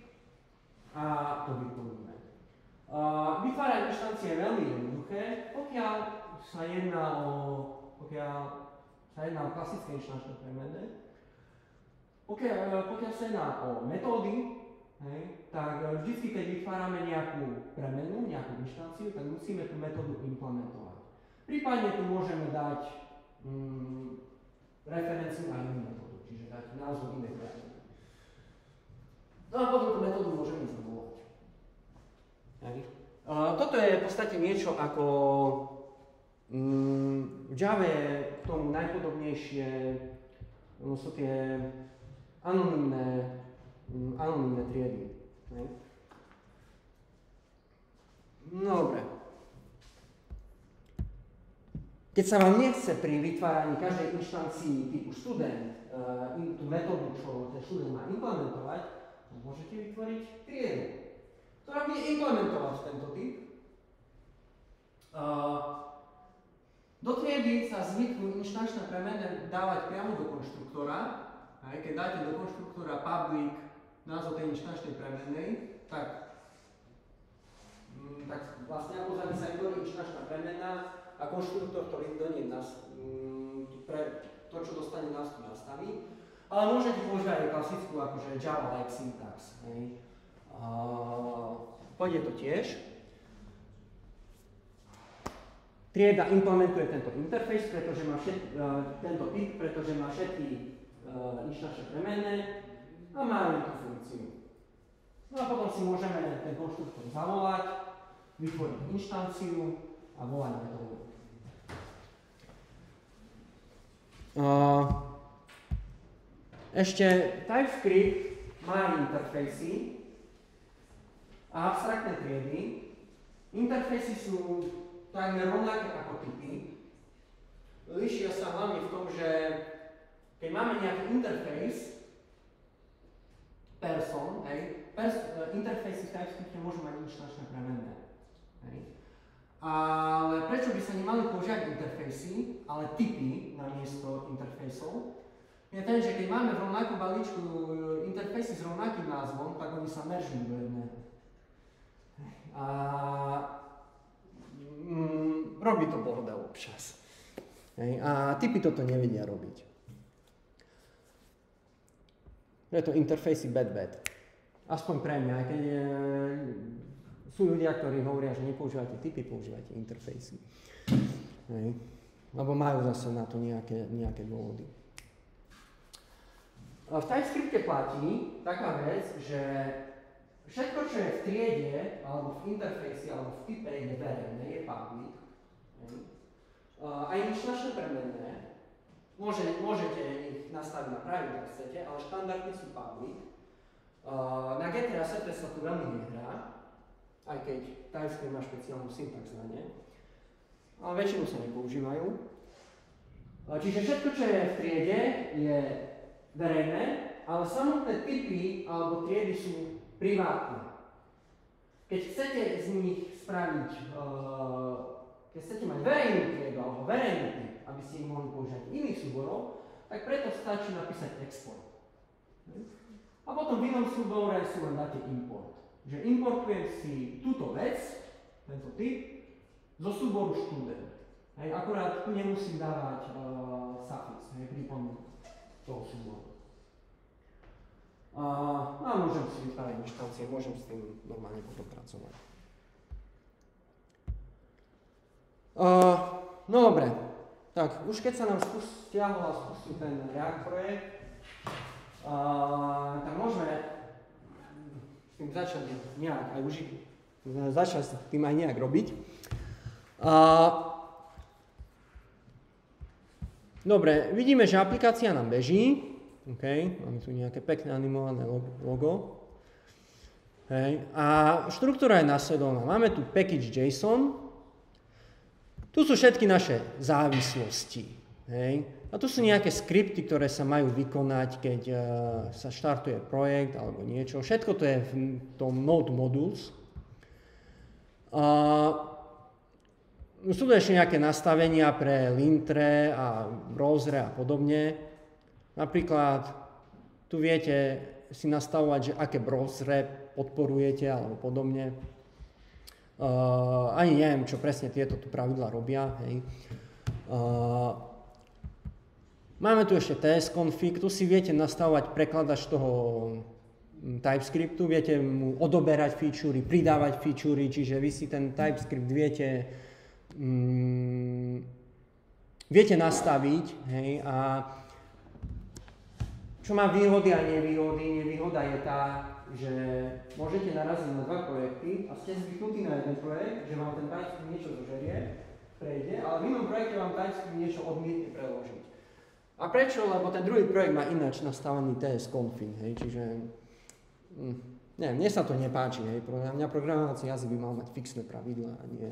a to vytvoríme. Vytvárať inštancie je veľmi jednoduché, pokiaľ sa jedná o klasické inštančné premenné. Pokiaľ sa jedná o metódy, tak vždy, keď vytvárame nejakú premenu, nejakú inštanciu, tak musíme tú metódu implementovať. Prípadne tu môžeme dať referenciu na inú metódu, čiže dať názov inej metódy. No a potom tú metódu môžeme zvolať. Toto je v podstate niečo ako v Java k tomu najpodobnejšie sú tie anonymné triedy. No dobre. Keď sa vám nechce pri vytváraní každej inštancii typu študent tú metódu, čo ten študent má implementovať, môžete vytvoriť triedu, ktorá bude implementovať tento typ. Do triedy sa zvyknú inštančné premene dávať priamo do konštruktora. Keď dáte do konštruktora public názov tej inštančnej premenej, tak vlastne ako sa vytvorí inštančná premena a konštruktor, ktorý do nej to, čo dostane nástup, nastaví. Ale môžete používať aj klasickú akože Java-like syntax. Pôjde to tiež. Trieda implementuje tento interface, pretože má tento typ, pretože má všetky inštančné premenné a má len tú funkciu. No a potom si môžeme ten konštruktor zavolať, vytvoriť inštanciu a volať metódu. Ešte TypeScript má interfejsy a abstraktné triedy. Interfejsy sú takmer rovnaké ako typy. Líšia sa hlavne v tom, že keď máme nejaký interfejs, person, interfejsy v TypeScripte môžu mať inštančné premenné. Ale prečo by sa nemali používať interfejsy, ale typy namiesto interfejsov, je ten, že keď máme v rovnakom balíčku interfejsy s rovnakým názvom, tak oni sa meržujú do jedného. A robí to bordel občas. A typy toto nevedia robiť. Preto interfejsy bad. Aspoň pre mňa, aj keď sú ľudia, ktorí hovoria, že nepoužívate typy, používate interfejsy. Lebo majú zase na to nejaké dôvody. V TypeScripte platí taká vec, že všetko, čo je v triede, alebo v interfejsi, alebo v type je verejné, je public. Aj inštančné premenné. Môžete ich nastaviť na private, ak chcete, ale štandardne sú public. Na Getter a Setter sa tu veľmi nehrá, aj keď TypeScript má špeciálnu syntax na ne, ale väčšinou sa nepoužívajú. Čiže všetko, čo je v triede, je verejné, ale samotné typy alebo triedy sú privátne. Keď chcete z nich spraviť, keď chcete mať verejnú triedu alebo verejný typ, aby ste ich mohli používať iných súborov, tak preto stačí napísať export. A potom v inom súbore si len dáte import. Že importujem si túto vec, tento typ, zo súboru študent. Akurát tu nemusím dávať suffix, prípon toho súboru. A môžem si vytvárať inštancie, môžem s tým normálne potom pracovať. No dobre, tak už keď sa nám stiahol a spustil ten React projekt, tak môžeme s tým začať nejak aj začať s tým aj nejak robiť. Dobre, vidíme, že aplikácia nám beží. Okay, máme tu nejaké pekné animované logo. A štruktúra je nasledovná. Máme tu package.json. Tu sú všetky naše závislosti. A tu sú nejaké skripty, ktoré sa majú vykonať, keď sa štartuje projekt alebo niečo. Všetko to je v tom node modules. Sú tu ešte nejaké nastavenia pre lintre a browsere a podobne. Napríklad tu viete si nastavovať, že aké browsere podporujete alebo podobne. Ani neviem, čo presne tieto tu pravidlá robia. Máme tu ešte tsconfig, tu si viete nastavovať prekladač toho TypeScriptu, viete mu odoberať featurey, pridávať featurey, čiže vy si ten TypeScript viete nastaviť, a čo má výhody a nevýhody. výhoda je tá, že môžete naraziť na dva projekty a ste zvyknutí na jeden projekt, že vám ten TypeScript niečo zožerie, prejde, ale v inom projekte vám TypeScript niečo odmietne preložiť. A prečo? Lebo ten druhý projekt má ináč nastavený TS config, hej, čiže mne sa to nepáči, hej, pre mňa programovací jazyk by mal mať fixné pravidlá a nie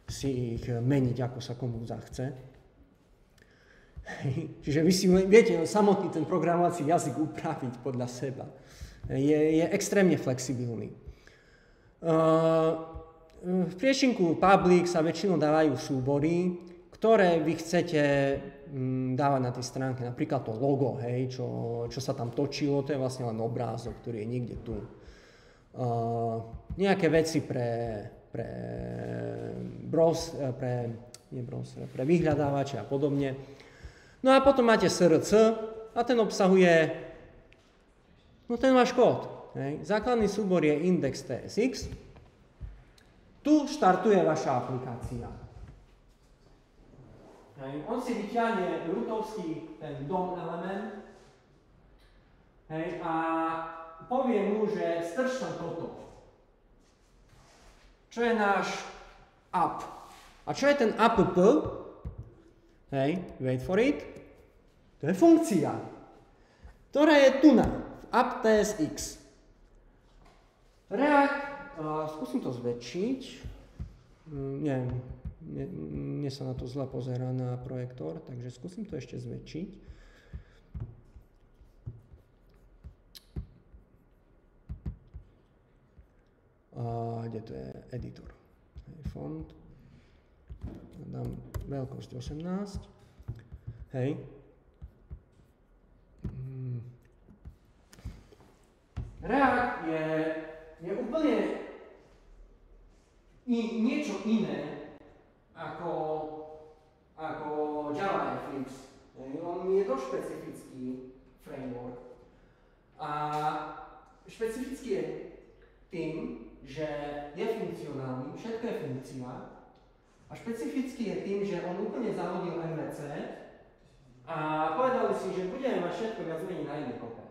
si ich meniť, ako sa komu zachce. Čiže vy si viete samotný ten programovací jazyk upraviť podľa seba. Je extrémne flexibilný. V priečinku public sa väčšinou dávajú súbory, ktoré vy chcete dávať na tej stránke. Napríklad to logo, hej, čo sa tam točilo, to je vlastne len obrázok, ktorý je niekde tu. Nejaké veci pre vyhľadávače a podobne. No a potom máte SRC a ten obsahuje ten váš kód. Hej. Základný súbor je index.tsx. Tu štartuje vaša aplikácia. Hej. On si vyťahne rootovský ten DOM element, hej, a povie mu, že strč tam toto. Čo je náš app? A čo je ten app? Hej, wait for it. To je funkcia, ktorá je tu na app.tsx. React, skúsim to zväčšiť. Mne sa na to zle pozerá na projektor, takže skúsim to ešte zväčšiť. Kde to je editor? Font. Dám veľkosť 18. Hej. React je úplne niečo iné ako JavaFX. On je dosť špecifický framework. A špecifický je tým, že je funkcionálny, všetko je funkcia. A špecifický je tým, že on úplne zahodil MVC a povedali si, že budeme mať všetko viac menej na jednej kope.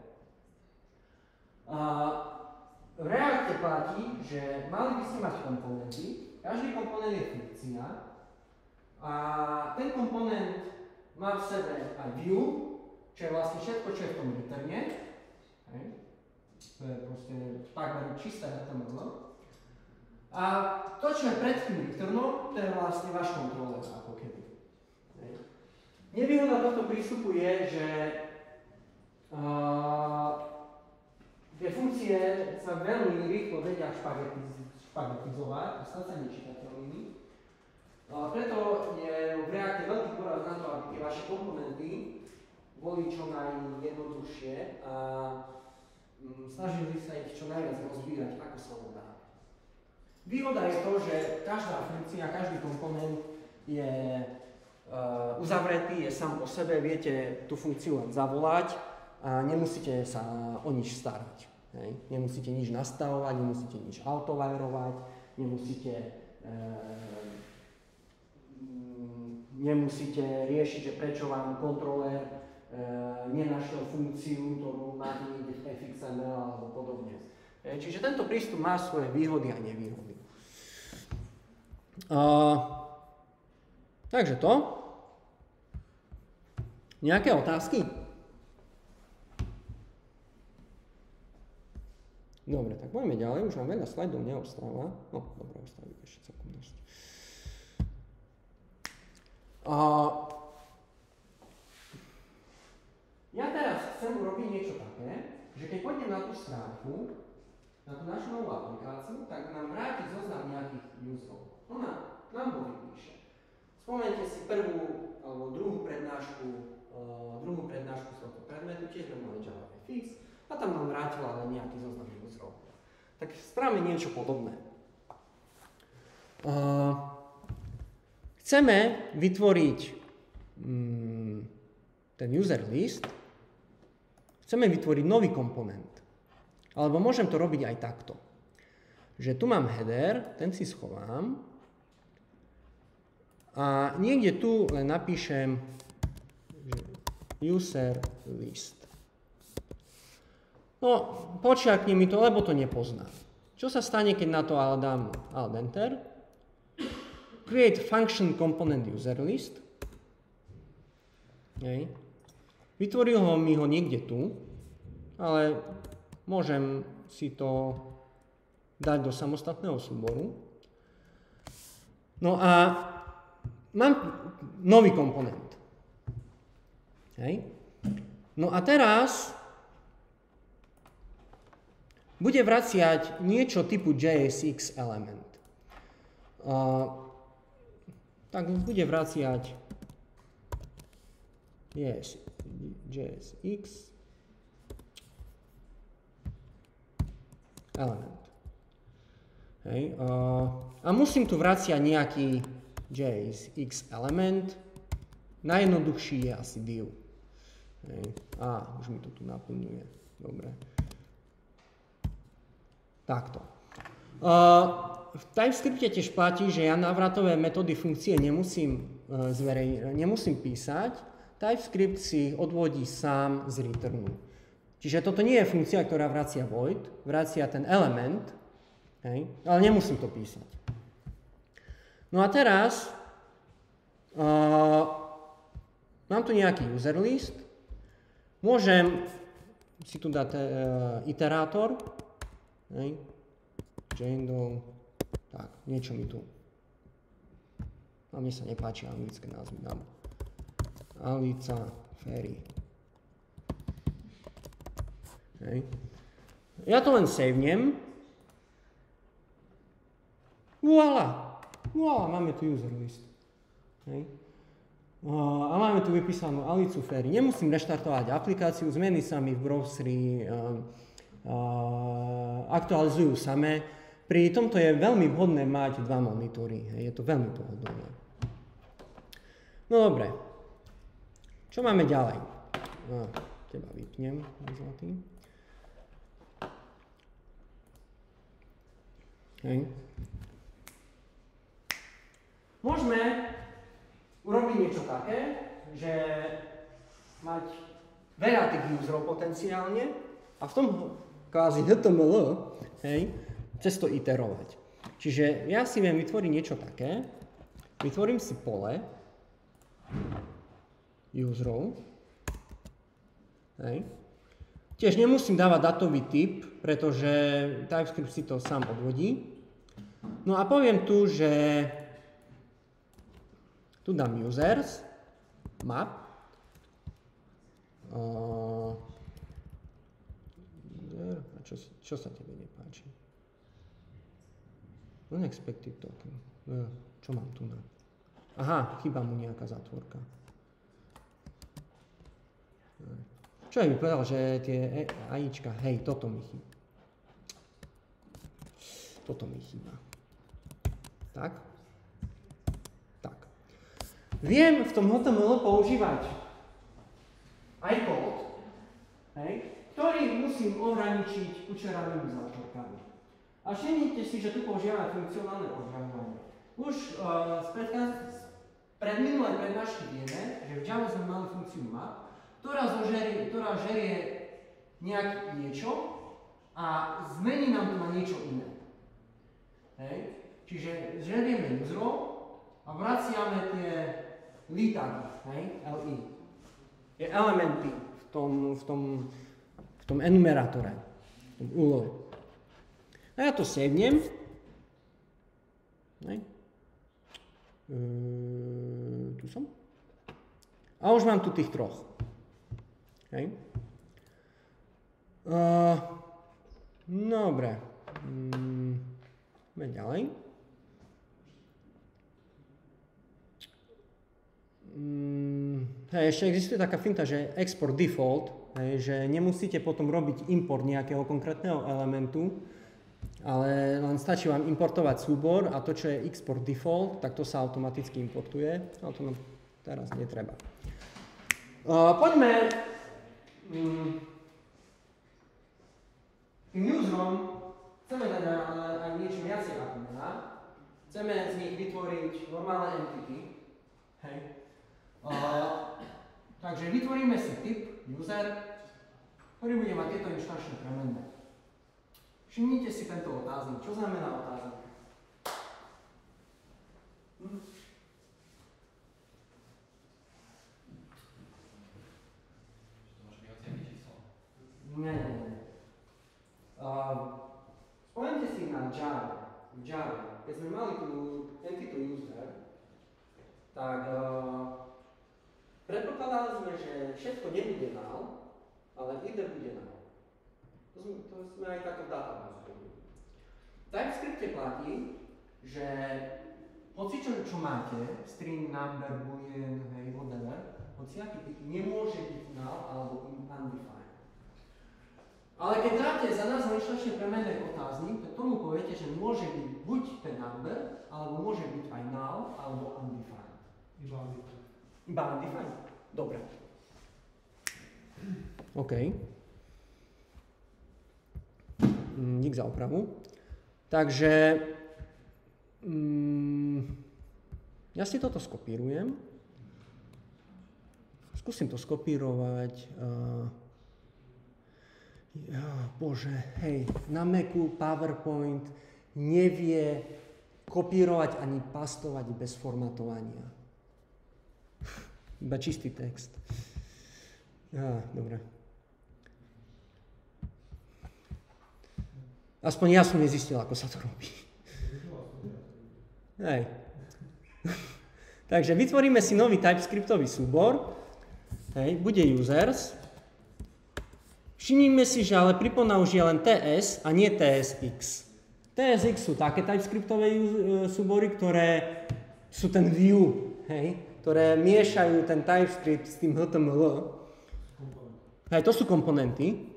V Reacte platí, že mali by ste mať komponenty, každý komponent je funkcia a ten komponent má v sebe aj view, čo je vlastne všetko, čo je v tom returne. To je proste takmer čisté HTML. A to, čo je pred tým returnom, to je vlastne váš kontroler, ako keby. Nevýhoda tohto prístupu je, že tie funkcie sa veľmi rýchlo vedia špagetizovať a stať sa nečitateľnými. Preto je v Reacte veľký dôraz na to, aby tie vaše komponenty boli čo najjednoduchšie a snažili sa ich čo najviac rozvíjať, ako sa len dá. Výhoda je to, že každá funkcia, každý komponent je uzavretý, je sám o sebe, viete tú funkciu len zavolať a nemusíte sa o nič starať. Hej. Nemusíte nič nastavovať, nemusíte nič autowairovať, nemusíte riešiť, že prečo vám kontroler nenašiel funkciu, ktorú máte niekde v fxml alebo podobne. Čiže tento prístup má svoje výhody a nevýhody. Takže to. Nejaké otázky? Dobre, tak poďme ďalej, už nám veľa slajdov neostáva. No, dobre, ostáva ešte celkom dosť. Ja teraz chcem urobiť niečo také, že keď pôjdem na tú stránku, na tú našu novú aplikáciu, tak nám vráti zoznam nejakých userov. Ona nám ho vypíše. Spomeňte si prvú alebo druhú prednášku z tohto predmetu, tiež sme mali JavaFX a tam nám vrátila len nejaký zoznam userov. Tak spravíme niečo podobné. Chceme vytvoriť ten user list, chceme vytvoriť nový komponent. Alebo môžem to robiť aj takto. Že tu mám header, ten si schovám a niekde tu len napíšem user list. No, počiarkni mi to, lebo to nepozná. Čo sa stane, keď na to dám Alt Enter? Create function component user list. Hej. Vytvoril mi ho niekde tu, ale môžem si to dať do samostatného súboru. No a mám nový komponent. Hej. No a teraz bude vraciať niečo typu JSX element. Tak bude vraciať JSX element. Hej, a musím tu vraciať nejaký JSX element. Najjednoduchší je asi div. Hej. Už mi to tu naplňuje. Dobre. Takto. V TypeScripte tiež platí, že ja návratové metódy funkcie nemusím písať. TypeScript si odvodí sám z returnu. Čiže toto nie je funkcia, ktorá vracia void, vracia ten element, hej, ale nemusím to písať. No a teraz mám tu nejaký user list, môžem si tu dať iterátor, hej, Jandol, tak, niečo mi tu. A mne sa nepáči anglické názvy, dám Alica Ferry. Hej. Ja to len savenem. Voilà, máme tu user list. Hej. A máme tu vypísanú Alicu Ferry. Nemusím reštartovať aplikáciu, zmeny sa mi v browseri aktualizujú samé. Pri tomto je veľmi vhodné mať dva monitory. Je to veľmi pohodlné. No dobre. Čo máme ďalej? Teba vypnem, zlatý. Hej. Môžeme urobiť niečo také, že mať veľa tých userov potenciálne a v tom kvázi HTML, hej, cez to iterovať. Čiže ja si viem vytvoriť niečo také, vytvorím si pole userov, hej. Tiež nemusím dávať datový typ, pretože TypeScript si to sám odvodí. No a poviem tu, že tu dám users, map, a čo sa tebe nepáči? Unexpected token. Čo mám tu na? Aha, chýba mu nejaká zatvorka. Čo mi povedal, že tie AIčka, hej, toto mi chýba. Toto mi chýba. Tak. Tak. Viem v tom HTML používať aj kód, hej, ktorý musím ohraničiť učeravými zátvorkami. A všimnite si, že tu používame funkcionálne programovanie. Už z predminulej prednášky vieme, že v Java sme mali funkciu map, ktorá žerie niečo a zmení nám to na niečo iné. Hej. Čiže žerieme userov a vraciame tie tagy, hej, li. Je elementy v tom enumerátore, v tom úlove. A ja to savenem. Tu som. A už mám tu tých troch. Hej. Dobre. Poďme ďalej. Ešte existuje taká finta, že export default, že nemusíte potom robiť import nejakého konkrétneho elementu, ale len stačí vám importovať súbor a to, čo je export default, tak to sa automaticky importuje, ale to nám teraz netreba. Poďme tým userom chceme dať aj niečo viacej ako mená. Chceme z nich vytvoriť normálne entity. Hej. Takže vytvoríme si typ user, ktorý bude mať tieto inštančné premenné. Všimnite si tento otáznik. Čo znamená otáznik? Nie. Spomeňte si na Java. V Java, keď sme mali tú entitu user, tak predpokladali sme, že všetko nebude null, ale either bude null. To sme aj takto v databáze robili. V TypeScripte platí, že hoci čo máte, string, number, boolean, hey, whatever, hoci aký typ nemôže byť null alebo undefined. Ale keď dáte za názov inštančne premenné otáznik, tak tomu poviete, že môže byť buď ten number, alebo môže byť aj null, alebo undefined. Iba undefined. Iba undefined? Dobre. OK. Dík za opravu. Takže ja si toto skopírujem. Skúsim to skopírovať. Bože, hej, na Macu PowerPoint nevie kopírovať ani pastovať bez formatovania. Iba čistý text. Dobre. Aspoň ja som nezistil, ako sa to robí. Hej. Takže vytvoríme si nový TypeScriptový súbor. Hej, bude users. Všimnime si, že ale pripomínam, že je len TS a nie TSX. TSX sú také TypeScriptové súbory, ktoré sú ten view, hej, ktoré miešajú ten TypeScript s tým HTML. Hej, to sú komponenty.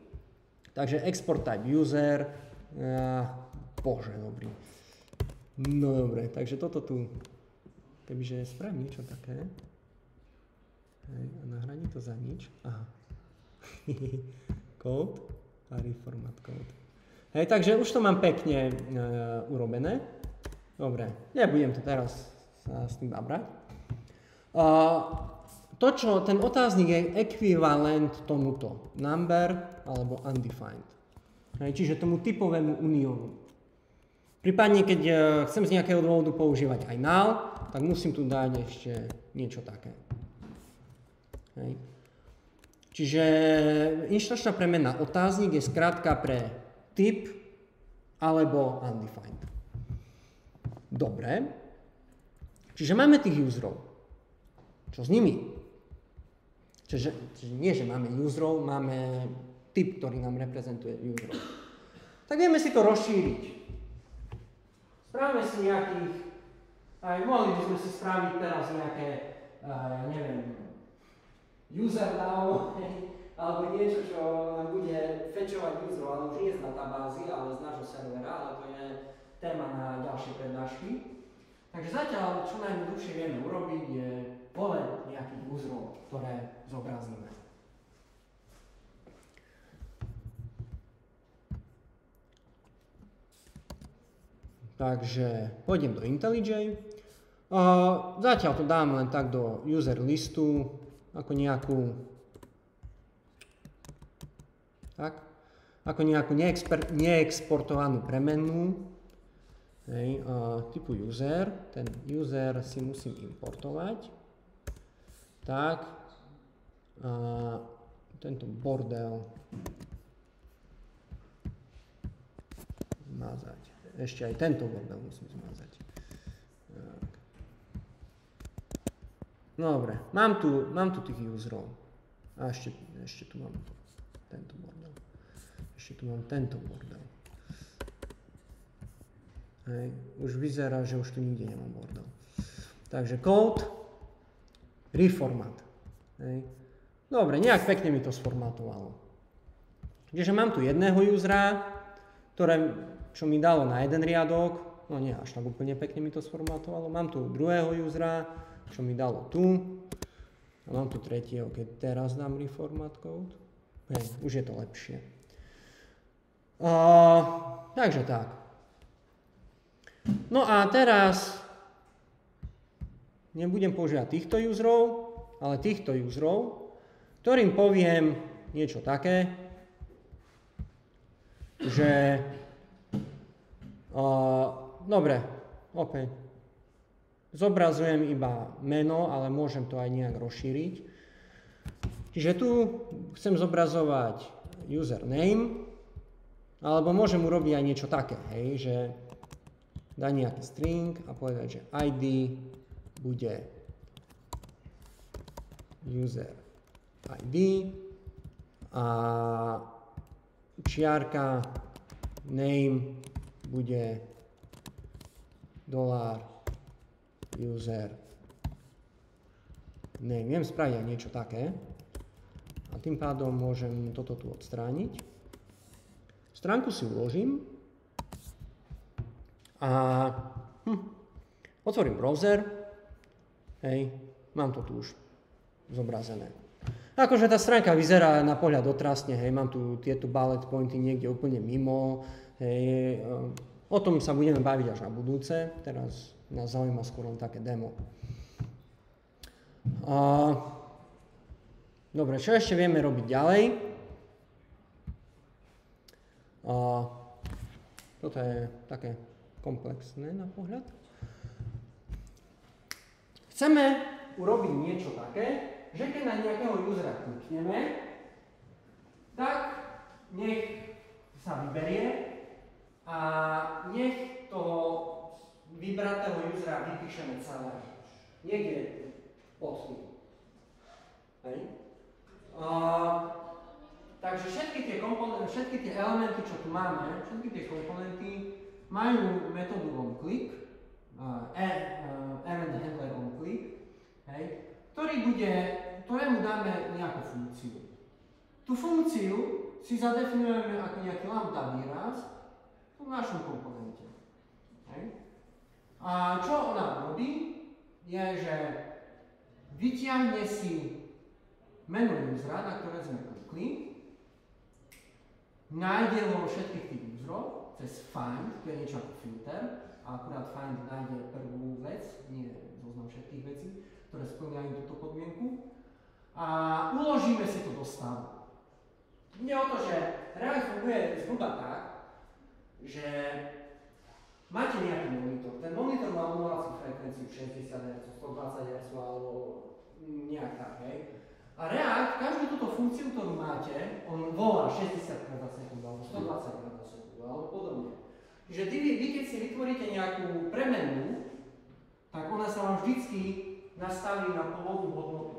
Takže export type user. Bože, dobrý. No dobre, takže toto tu, kebyže spravím niečo také. Hej, a nahradí to za nič. Aha. Code a reformat code. Hej, takže už to mám pekne urobené. Dobre, nebudem to teraz sa s tým babrať. Ten otáznik je ekvivalent tomuto. Number alebo undefined. Hej, čiže tomu typovému uniónu. Prípadne, keď chcem z nejakého dôvodu používať aj null, tak musím tu dať ešte niečo také. Hej. Čiže inštančná premenná otáznik je skrátka pre typ alebo undefined. Dobre. Čiže máme tých userov. Čo s nimi? Čiže nie, že máme userov, máme typ, ktorý nám reprezentuje userov. Tak vieme si to rozšíriť. Spravíme si nejakých, aj mohli by sme si spraviť teraz nejaké, neviem, user now, alebo niečo, čo nám bude fetchovať userov, ale už nie z databázy, ale z nášho servera, ale to je téma na ďalšie prednášky. Takže zatiaľ, čo najjednoduchšie vieme urobiť, je pole nejakých userov, ktoré zobrazíme. Takže pôjdem do IntelliJ. Zatiaľ to dám len tak do user listu, ako nejakú neexportovanú premennú, hej, typu user. Ten user si musím importovať. Tak, tento bordel zmazať. Ešte aj tento bordel musím zmazať. Tak. Dobre, mám tu tých userov. A ešte tu mám tento bordel. Ešte tu mám tento bordel. Hej, už vyzerá, že už tu nikde nemám bordel. Takže code, reformat. Hej. Dobre, nejak pekne mi to sformátovalo. Čiže mám tu jedného usera, čo mi dalo na jeden riadok, no nie, až tak úplne pekne mi to sformátovalo. Mám tu druhého usera, čo mi dalo tu. A mám tu tretieho, keď teraz dám reformat code. Hej, už je to lepšie. Takže tak. No a teraz nebudem používať týchto userov, ale týchto userov, ktorým poviem niečo také, že dobre, OK. Zobrazujem iba meno, ale môžem to aj nejak rozšíriť. Čiže tu chcem zobrazovať username, alebo môžem urobiť aj niečo také, hej, že dá nejaký string a povedať, že ID bude user ID a čiarka name bude $user name. Viem spraviť aj niečo také a tým pádom môžem toto tu odstrániť. Stránku si uložím a otvorím browser, hej, mám to tu už zobrazené. Akože tá stránka vyzerá na pohľad otrasne, hej, mám tu tieto bullet pointy niekde úplne mimo, hej, o tom sa budeme baviť až na budúce, teraz nás zaujíma skôr len také demo. Dobre, čo ešte vieme robiť ďalej? Toto je také komplexné na pohľad. Chceme urobiť niečo také, že keď na nejakého usera klikneme, tak nech sa vyberie a nech toho vybratého usera vypíšeme celé. Niekde pod tým. Hej. Takže všetky tie elementy, čo tu máme, všetky tie komponenty majú metódu onClick, event handler onClick, hej, ktorému dáme nejakú funkciu. Tú funkciu si zadefinujeme ako nejaký lambda výraz v našom komponente. Hej. A čo ona robí, je, že vyťahne si meno usera, na ktoré sme klikli, nájde ho všetkých tých userov cez find, to je niečo ako filter, a akurát find nájde prvú vec, nie zoznam všetkých vecí, ktoré splňajú túto podmienku, a uložíme si to do stavu. Ide o to, že reálne funguje zhruba tak, že máte nejaký monitor. Ten monitor má ovládaciu frekvenciu 60 Hz, 120 Hz alebo nejak tak, hej. A React, každú túto funkciu, ktorú máte, on volá 60 krát za sekundu, alebo 120 krát za sekundu, alebo podobne. Čiže vy keď si vytvoríte nejakú premenu, tak ona sa vám vždycky nastaví na pôvodnú hodnotu.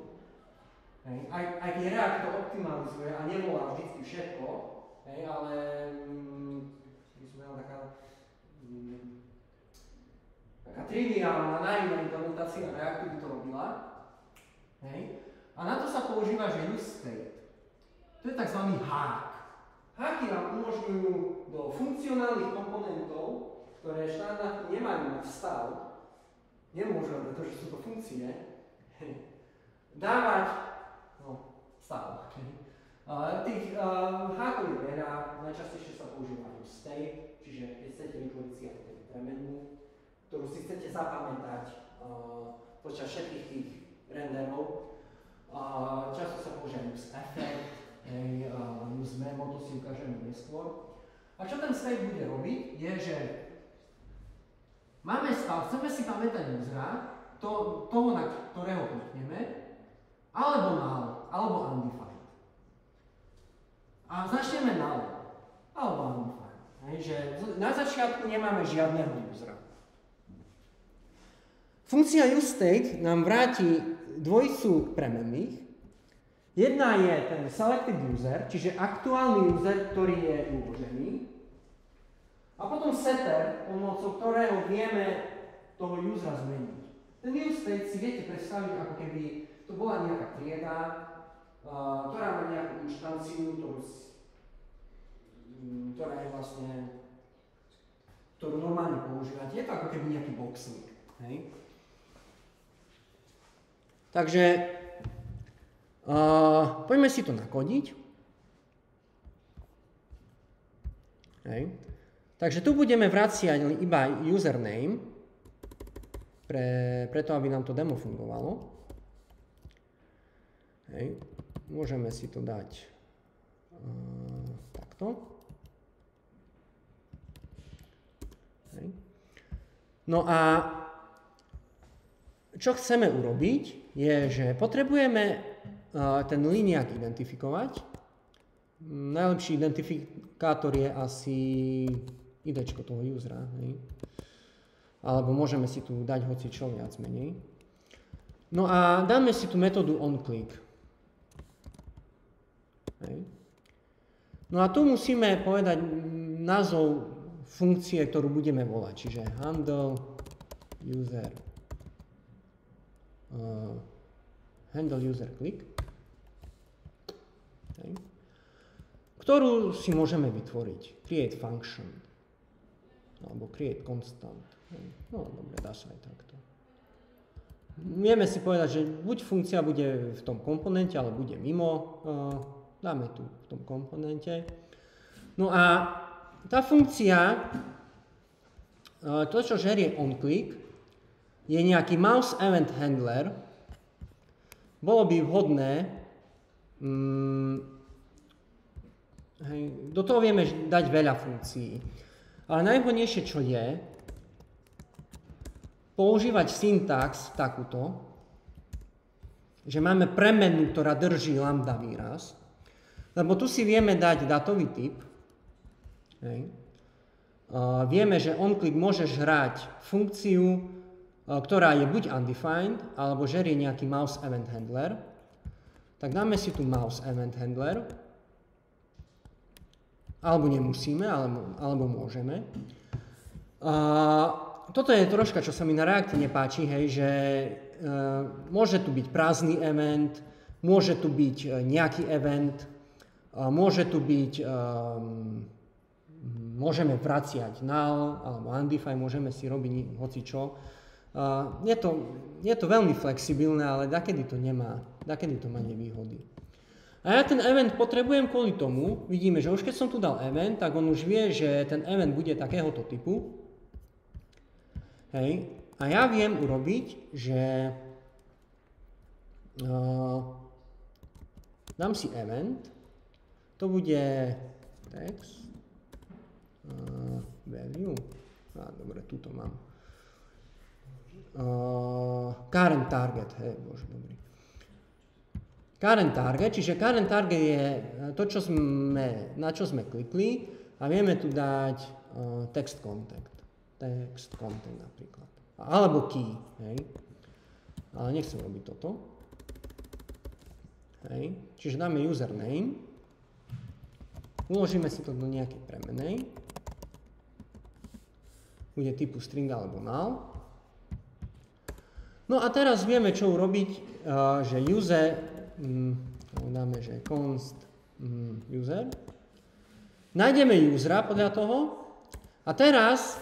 Hej. Aj keď React to optimalizuje a nevolá vždycky všetko, hej, ale taká triviálna, naivná implementácia Reactu by to robila. Hej. A na to sa používa, že use state. To je tzv. Hack. Hacky vám umožňujú do funkcionálnych komponentov, ktoré štandardne nemajú mať stav, nemôžu, pretože sú to funkcie, dávať stav. Tých hackov je veľa, najčastejšie sa používa use state, čiže keď chcete vytvoriť si ako premenu, ktorú si chcete zapamätať počas všetkých tých renderov. Často sa používa use effect, use memo, to si ukážeme neskôr. A čo ten state bude robiť, je, že máme stav, chceme si pamätať usera, toho, na ktorého klikneme, alebo null, alebo undefined. A začneme null, alebo undefined. Že na začiatku nemáme žiadneho usera. Funkcia useState nám vráti dvojicu premenných. Jedna je ten selected user, čiže aktuálny user, ktorý je uložený. A potom setter, pomocou ktorého vieme toho usera zmeniť. Ten useState si viete predstaviť, ako keby to bola nejaká trieda, ktorá má nejakú inštanciu, ktorá je vlastne, ktorú normálne používate. Je to ako keby nejaký boxing. Hej? Takže poďme si to nakodiť. Hej. Takže tu budeme vraciať iba username, preto aby nám to demo fungovalo. Hej. Môžeme si to dať takto. No a čo chceme urobiť, je, že potrebujeme ten liniak identifikovať. Najlepší identifikátor je asi idečko toho usera, hej? Alebo môžeme si tu dať hocičo viac menej. No a dáme si tu metódu onClick. Hej. No a tu musíme povedať názov funkcie, ktorú budeme volať, čiže handle user click, hej, ktorú si môžeme vytvoriť. Create function alebo create constant. Hej. No dobre, dá sa aj takto. Vieme si povedať, že buď funkcia bude v tom komponente, ale bude mimo. Dáme tu v tom komponente. No a tá funkcia, to čo žerie onClick, je nejaký mouse event handler. Bolo by vhodné, do toho vieme dať veľa funkcií. Ale najvhodnejšie, čo je, používať syntax takúto, že máme premenu, ktorá drží lambda výraz, lebo tu si vieme dať datový typ. Hej. Vieme, že onClick môžeš hrať funkciu, ktorá je buď undefined, alebo žerie nejaký mouse event handler. Tak dáme si tu mouse event handler, alebo nemusíme, alebo môžeme. Toto je troška, čo sa mi na Reacte nepáči, hej, že môže tu byť prázdny event, môže tu byť nejaký event, môže tu byť, môžeme vraciať null alebo undefined, môžeme si robiť hocičo. Je to veľmi flexibilné, ale dakedy to má nevýhody. A ja ten event potrebujem kvôli tomu, vidíme, že už keď som tu dal event, tak on už vie, že ten event bude takéhoto typu. Hej. A ja viem urobiť, že dám si event, to bude text, value, dobre, tu to mám. Current target, hej, bože, dobrý. Current target, čiže current target je to, na čo sme klikli a vieme tu dať text content napríklad. Alebo key, hej. Ale nechcem robiť toto. Hej. Čiže dáme username. Uložíme si to do nejakej premenej. Bude typu string alebo null. No a teraz vieme, čo urobiť, že user, dáme, že const user. Nájdeme usera podľa toho. A teraz,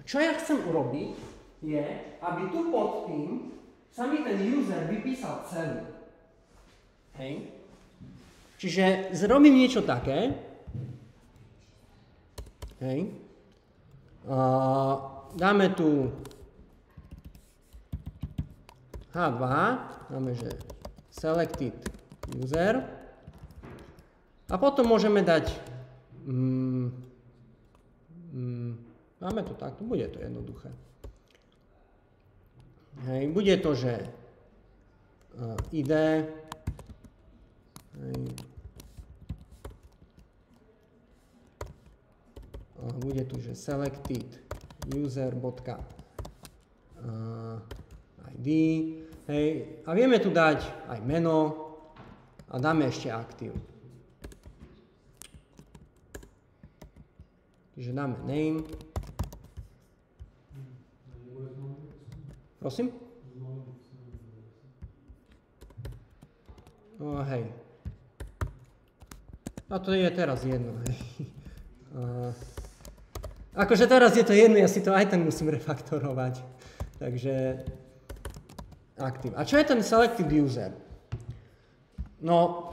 čo ja chcem urobiť, je, aby tu pod tým sa mi ten user vypísal celý. Hej. Čiže zrobím niečo také. Hej. Dáme tu H2, dáme, že selected user a potom môžeme dať dáme to takto, bude to jednoduché. Hej, bude to, že id, hej, bude tu, že selected user.id, hej, a vieme tu dať aj meno a dáme ešte aktív. Čiže dáme name. Prosím? Hej. A to je teraz jedno, hej. Akože teraz je to jedno, ja si to aj ten musím refaktorovať. Takže aktív. A čo je ten selected user? No,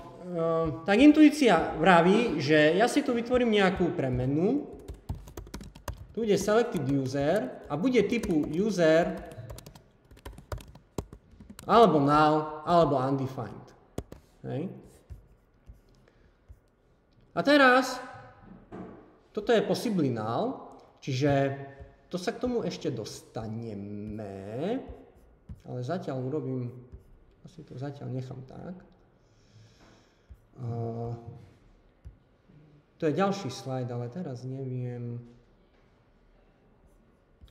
tak intuícia vraví, že ja si tu vytvorím nejakú premenu. Tu bude selected user a bude typu user alebo null, alebo undefined. Hej. A teraz, toto je possibly null, čiže to sa k tomu ešte dostaneme, ale zatiaľ urobím, asi to zatiaľ nechám tak. To je ďalší slajd, ale teraz neviem.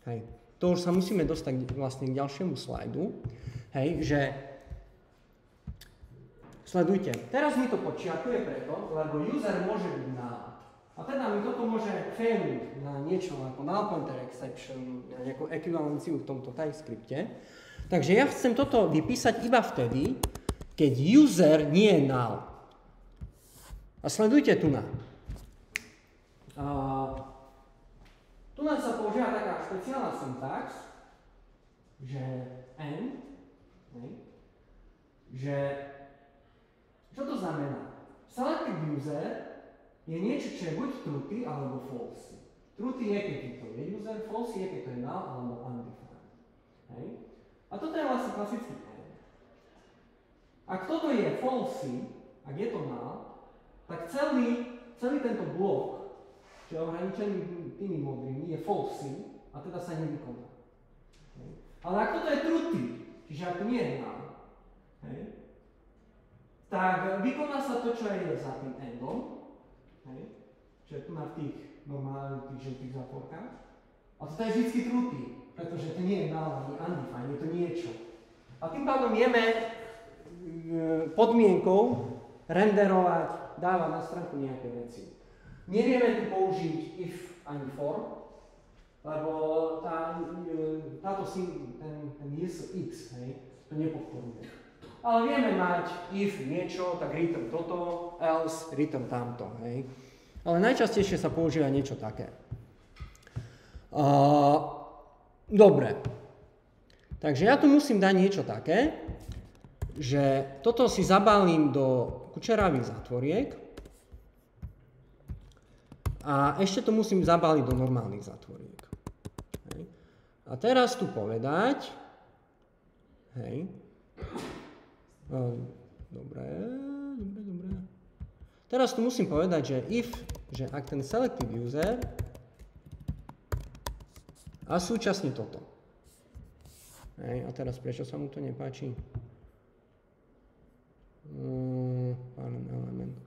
Hej, to už sa musíme dostať vlastne k ďalšiemu slajdu. Hej, že sledujte, teraz mi to počiarkuje preto, lebo user môže byť null. A teda mi toto môže failuť na niečo ako null pointer exception, na nejakú ekvivalenciu v tomto TypeScripte. Takže ja chcem toto vypísať iba vtedy, keď user nie je null. A sledujte tu na. Tu nám sa používa taká špeciálna syntax, že n, že čo to znamená? Selected user je niečo, čo je buď truthy alebo false. Truthy je, keď to je user, false je, keď to je null alebo undefined. Hej? A toto je vlastne klasický n. Ak toto je false, ak je to null, tak celý tento blok, čo je ohraničený tými modrými, je false a teda sa nevykoná. Hej. Ale ak toto je truthy, čiže ak to nie je null, hej, tak vykoná sa to, čo je za tým endom, hej, čo je tu na tých normálnych tých žltých záporkách. A toto je vždycky truthy, pretože to nie je null ani undefined, je to niečo. A tým pádom vieme podmienkou renderovať, dávať na stránku nejaké veci. Nevieme tu použiť if ani for, lebo ten x, hej, to nepodporuje. Ale vieme mať if niečo, tak return toto, else return tamto, hej. Ale najčastejšie sa používa niečo také. Dobre. Takže ja tu musím dať niečo také, že toto si zabalím do kučeravých zatvoriek a ešte to musím zabaliť do normálnych zatvoriek. Hej. A teraz tu povedať, hej, dobre. Teraz tu musím povedať, že že ak ten selected user a súčasne toto. Hej, a teraz prečo sa mu to nepáči? Parent element.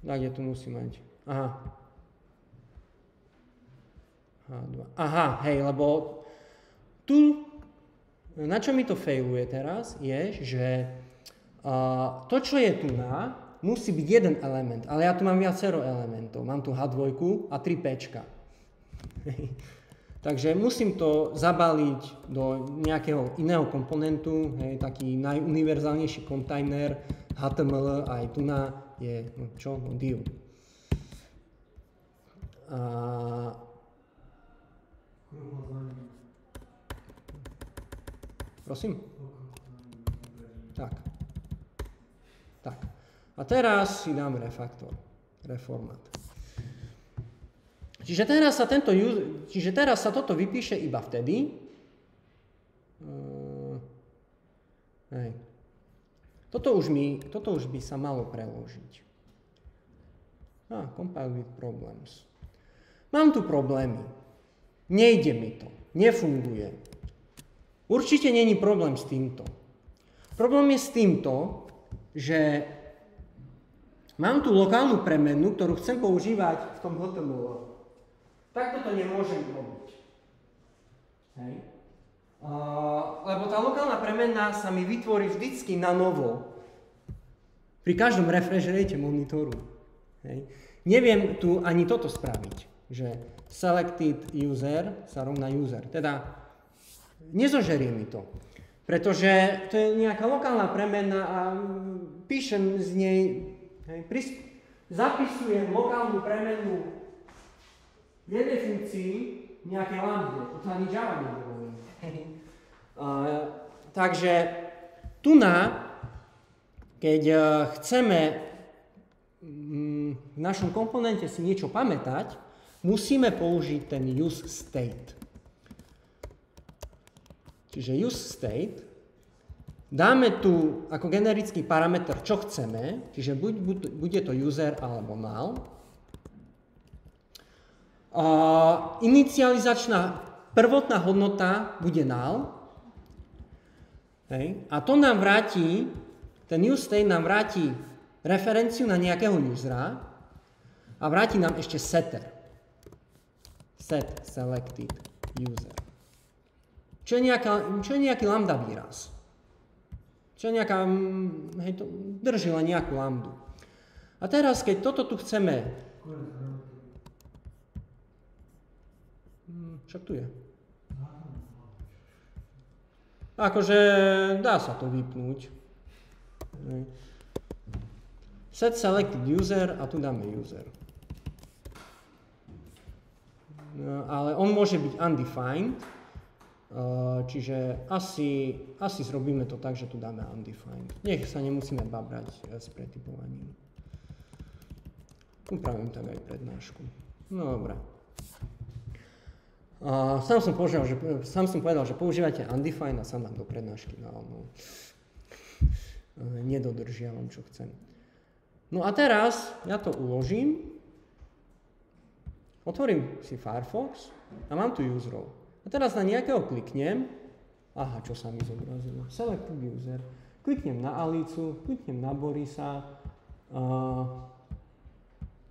Tak, kde tu musí mať? Aha. H2. Aha, hej, lebo tu, na čo mi to failuje teraz, je, že to, čo je tu na, musí byť jeden element, ale ja tu mám viacero elementov. Mám tu H2 a 3 Pčka. Takže musím to zabaliť do nejakého iného komponentu, hej, taký najuniverzálnejší kontajner HTML aj tu na je, no čo, no div. Prosím? Tak. A teraz si dám reformat. Čiže teraz sa toto vypíše iba vtedy. Hej. Toto už by sa malo preložiť. Compile with problems. Mám tu problémy. Nejde mi to. Nefunguje. Určite není problém s týmto. Problém je s týmto, že mám tu lokálnu premenu, ktorú chcem používať v tom HTML. Takto to nemôžem robiť. Hej. Lebo tá lokálna premena sa mi vytvorí vždycky na novo. Pri každom refresh rate monitoru. Hej. Neviem tu ani toto spraviť, že selected user sa rovná user. Teda nezožerie mi to. Pretože to je nejaká lokálna premena a píšem z nej, hej, zapisujem lokálnu premenu v jednej funkcii nejaké lambde. To ani Java nedovolí. Takže tu keď chceme v našom komponente si niečo pamätať, musíme použiť ten use state. Čiže use state, dáme tu ako generický parameter, čo chceme, čiže bude to user alebo null. inicializačná prvotná hodnota bude null. Hej. A to nám vráti, ten new state nám vráti referenciu na nejakého usera a vráti nám ešte setter. Set selected user. Čo je nejaký lambda výraz. Čo je nejaká, hej, to drží len nejakú lambdu. A teraz, keď toto tu chceme... Však tu je. Akože dá sa to vypnúť. Set selected user a tu dáme user. No, ale on môže byť undefined, čiže asi zrobíme to tak, že tu dáme undefined. Nech sa nemusíme babrať s pretypovaním. Upravím tak aj prednášku. No dobre. Sám som povedal, že používajte undefined a sám dám do prednášky. No, nedodržiavam, čo chcem. No a teraz ja to uložím. Otvorím si Firefox a mám tu userov. A teraz na nejakého kliknem. Aha, čo sa mi zobrazilo? Selected user. Kliknem na Alicu, kliknem na Borisa.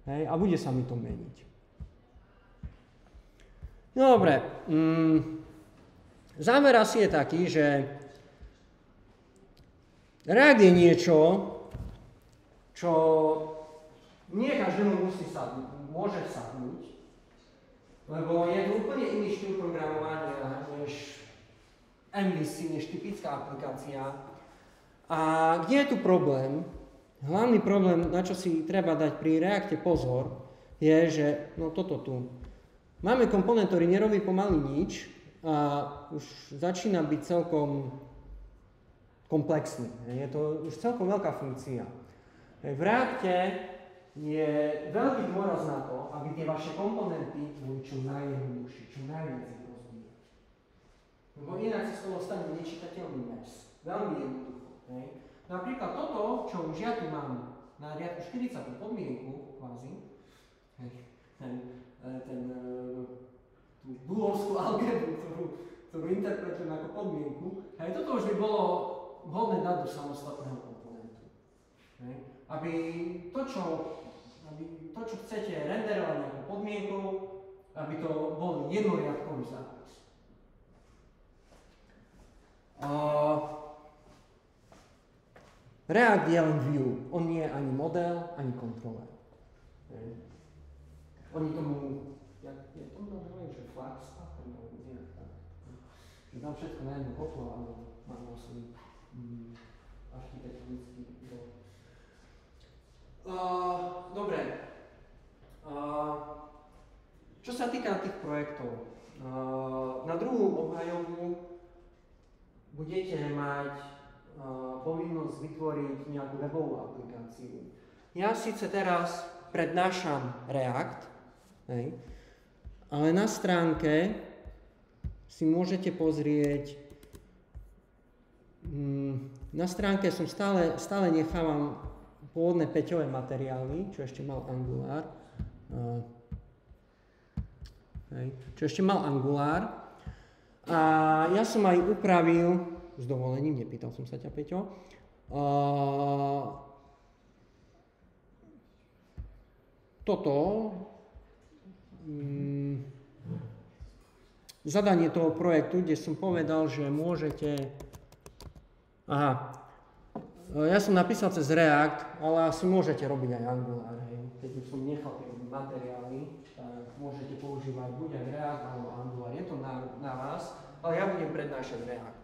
Hej, a bude sa mi to meniť. No dobre. Záver asi je taký, že React je niečo, čo nie každému môže sadnúť, lebo je to úplne iný štýl programovania než MVC, než typická aplikácia. A kde je tu problém? Hlavný problém, na čo si treba dať pri Reacte pozor, je, že no toto tu. Máme komponent, ktorý nerobí pomaly nič a už začína byť celkom komplexný. Je to už celkom veľká funkcia. V Reacte je veľký dôraz na to, aby tie vaše komponenty boli čo najjednoduchšie, čo najviac ich rozvíjať. Lebo inak sa z toho stane nečitateľný mes. Veľmi jednoducho. Hej. Napríklad toto, čo už ja tu mám na riadku 40 podmienku, kvázi, tú booleovskú algebru, ktorú interpretujem ako podmienku, hej, toto už by bolo vhodné dať do samostatného komponentu. Hej. Aby to, čo chcete renderovať nejakou podmienkou, aby to bol jednoriadkový zápis. React je len view, on nie je ani model, ani kontroler. Oni tomu, ja to nazývajú, že flax, nejak tak. Že dám všetko na jednu kopu, ale mám vlastne architektonický vývoj. Dobre. Čo sa týka tých projektov, na druhú obhajobu budete mať povinnosť vytvoriť nejakú webovú aplikáciu. Ja síce teraz prednášam React, hej, ale na stránke si môžete pozrieť, na stránke som stále nechávam pôvodné Peťové materiály, čo ešte mal Angular. A ja som aj upravil, s dovolením, nepýtal som sa ťa, Peťo, toto, zadanie toho projektu, kde som povedal, že môžete, ja som napísal cez React, ale asi môžete robiť aj Angular, hej. Keď som nechal tie materiály, tak môžete používať buď aj React alebo Angular, je to na vás, ale ja budem prednášať React.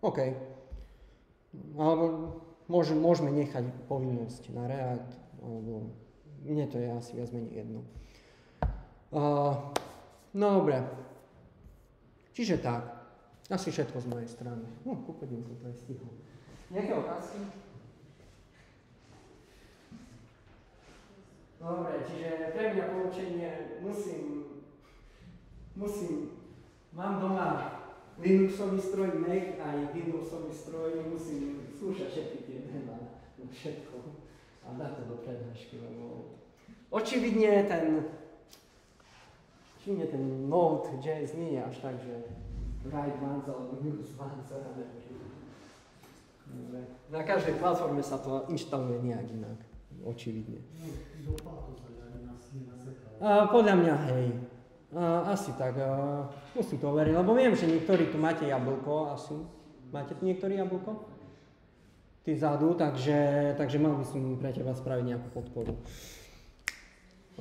OK. Alebo môžeme nechať povinnosť na React, alebo mne to je asi viac menej jedno. No dobre. Čiže tak. Asi všetko z mojej strany. Kúpením som to aj stihol. Nejaké otázky? Dobre, čiže pre mňa poučenie mám doma Linuxový stroj, Mac aj Windowsový stroj, musím skúšať všetky tie mená, všetko. a dá to do prednášky, lebo očividne ten Node.js nie je až tak, že write once alebo use once, ja neviem. Na každej platforme sa to inštaluje nejak inak, očividne. Podľa mňa hej. Asi tak, musím to overiť, lebo viem, že niektorí tu máte jablko, asi. Máte tu niektorí jablko? Ty vzadu, takže mal by som pre teba spraviť nejakú podporu.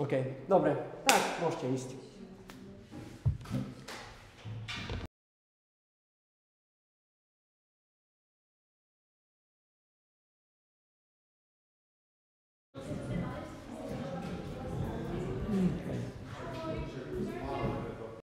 OK, dobre, tak môžete ísť.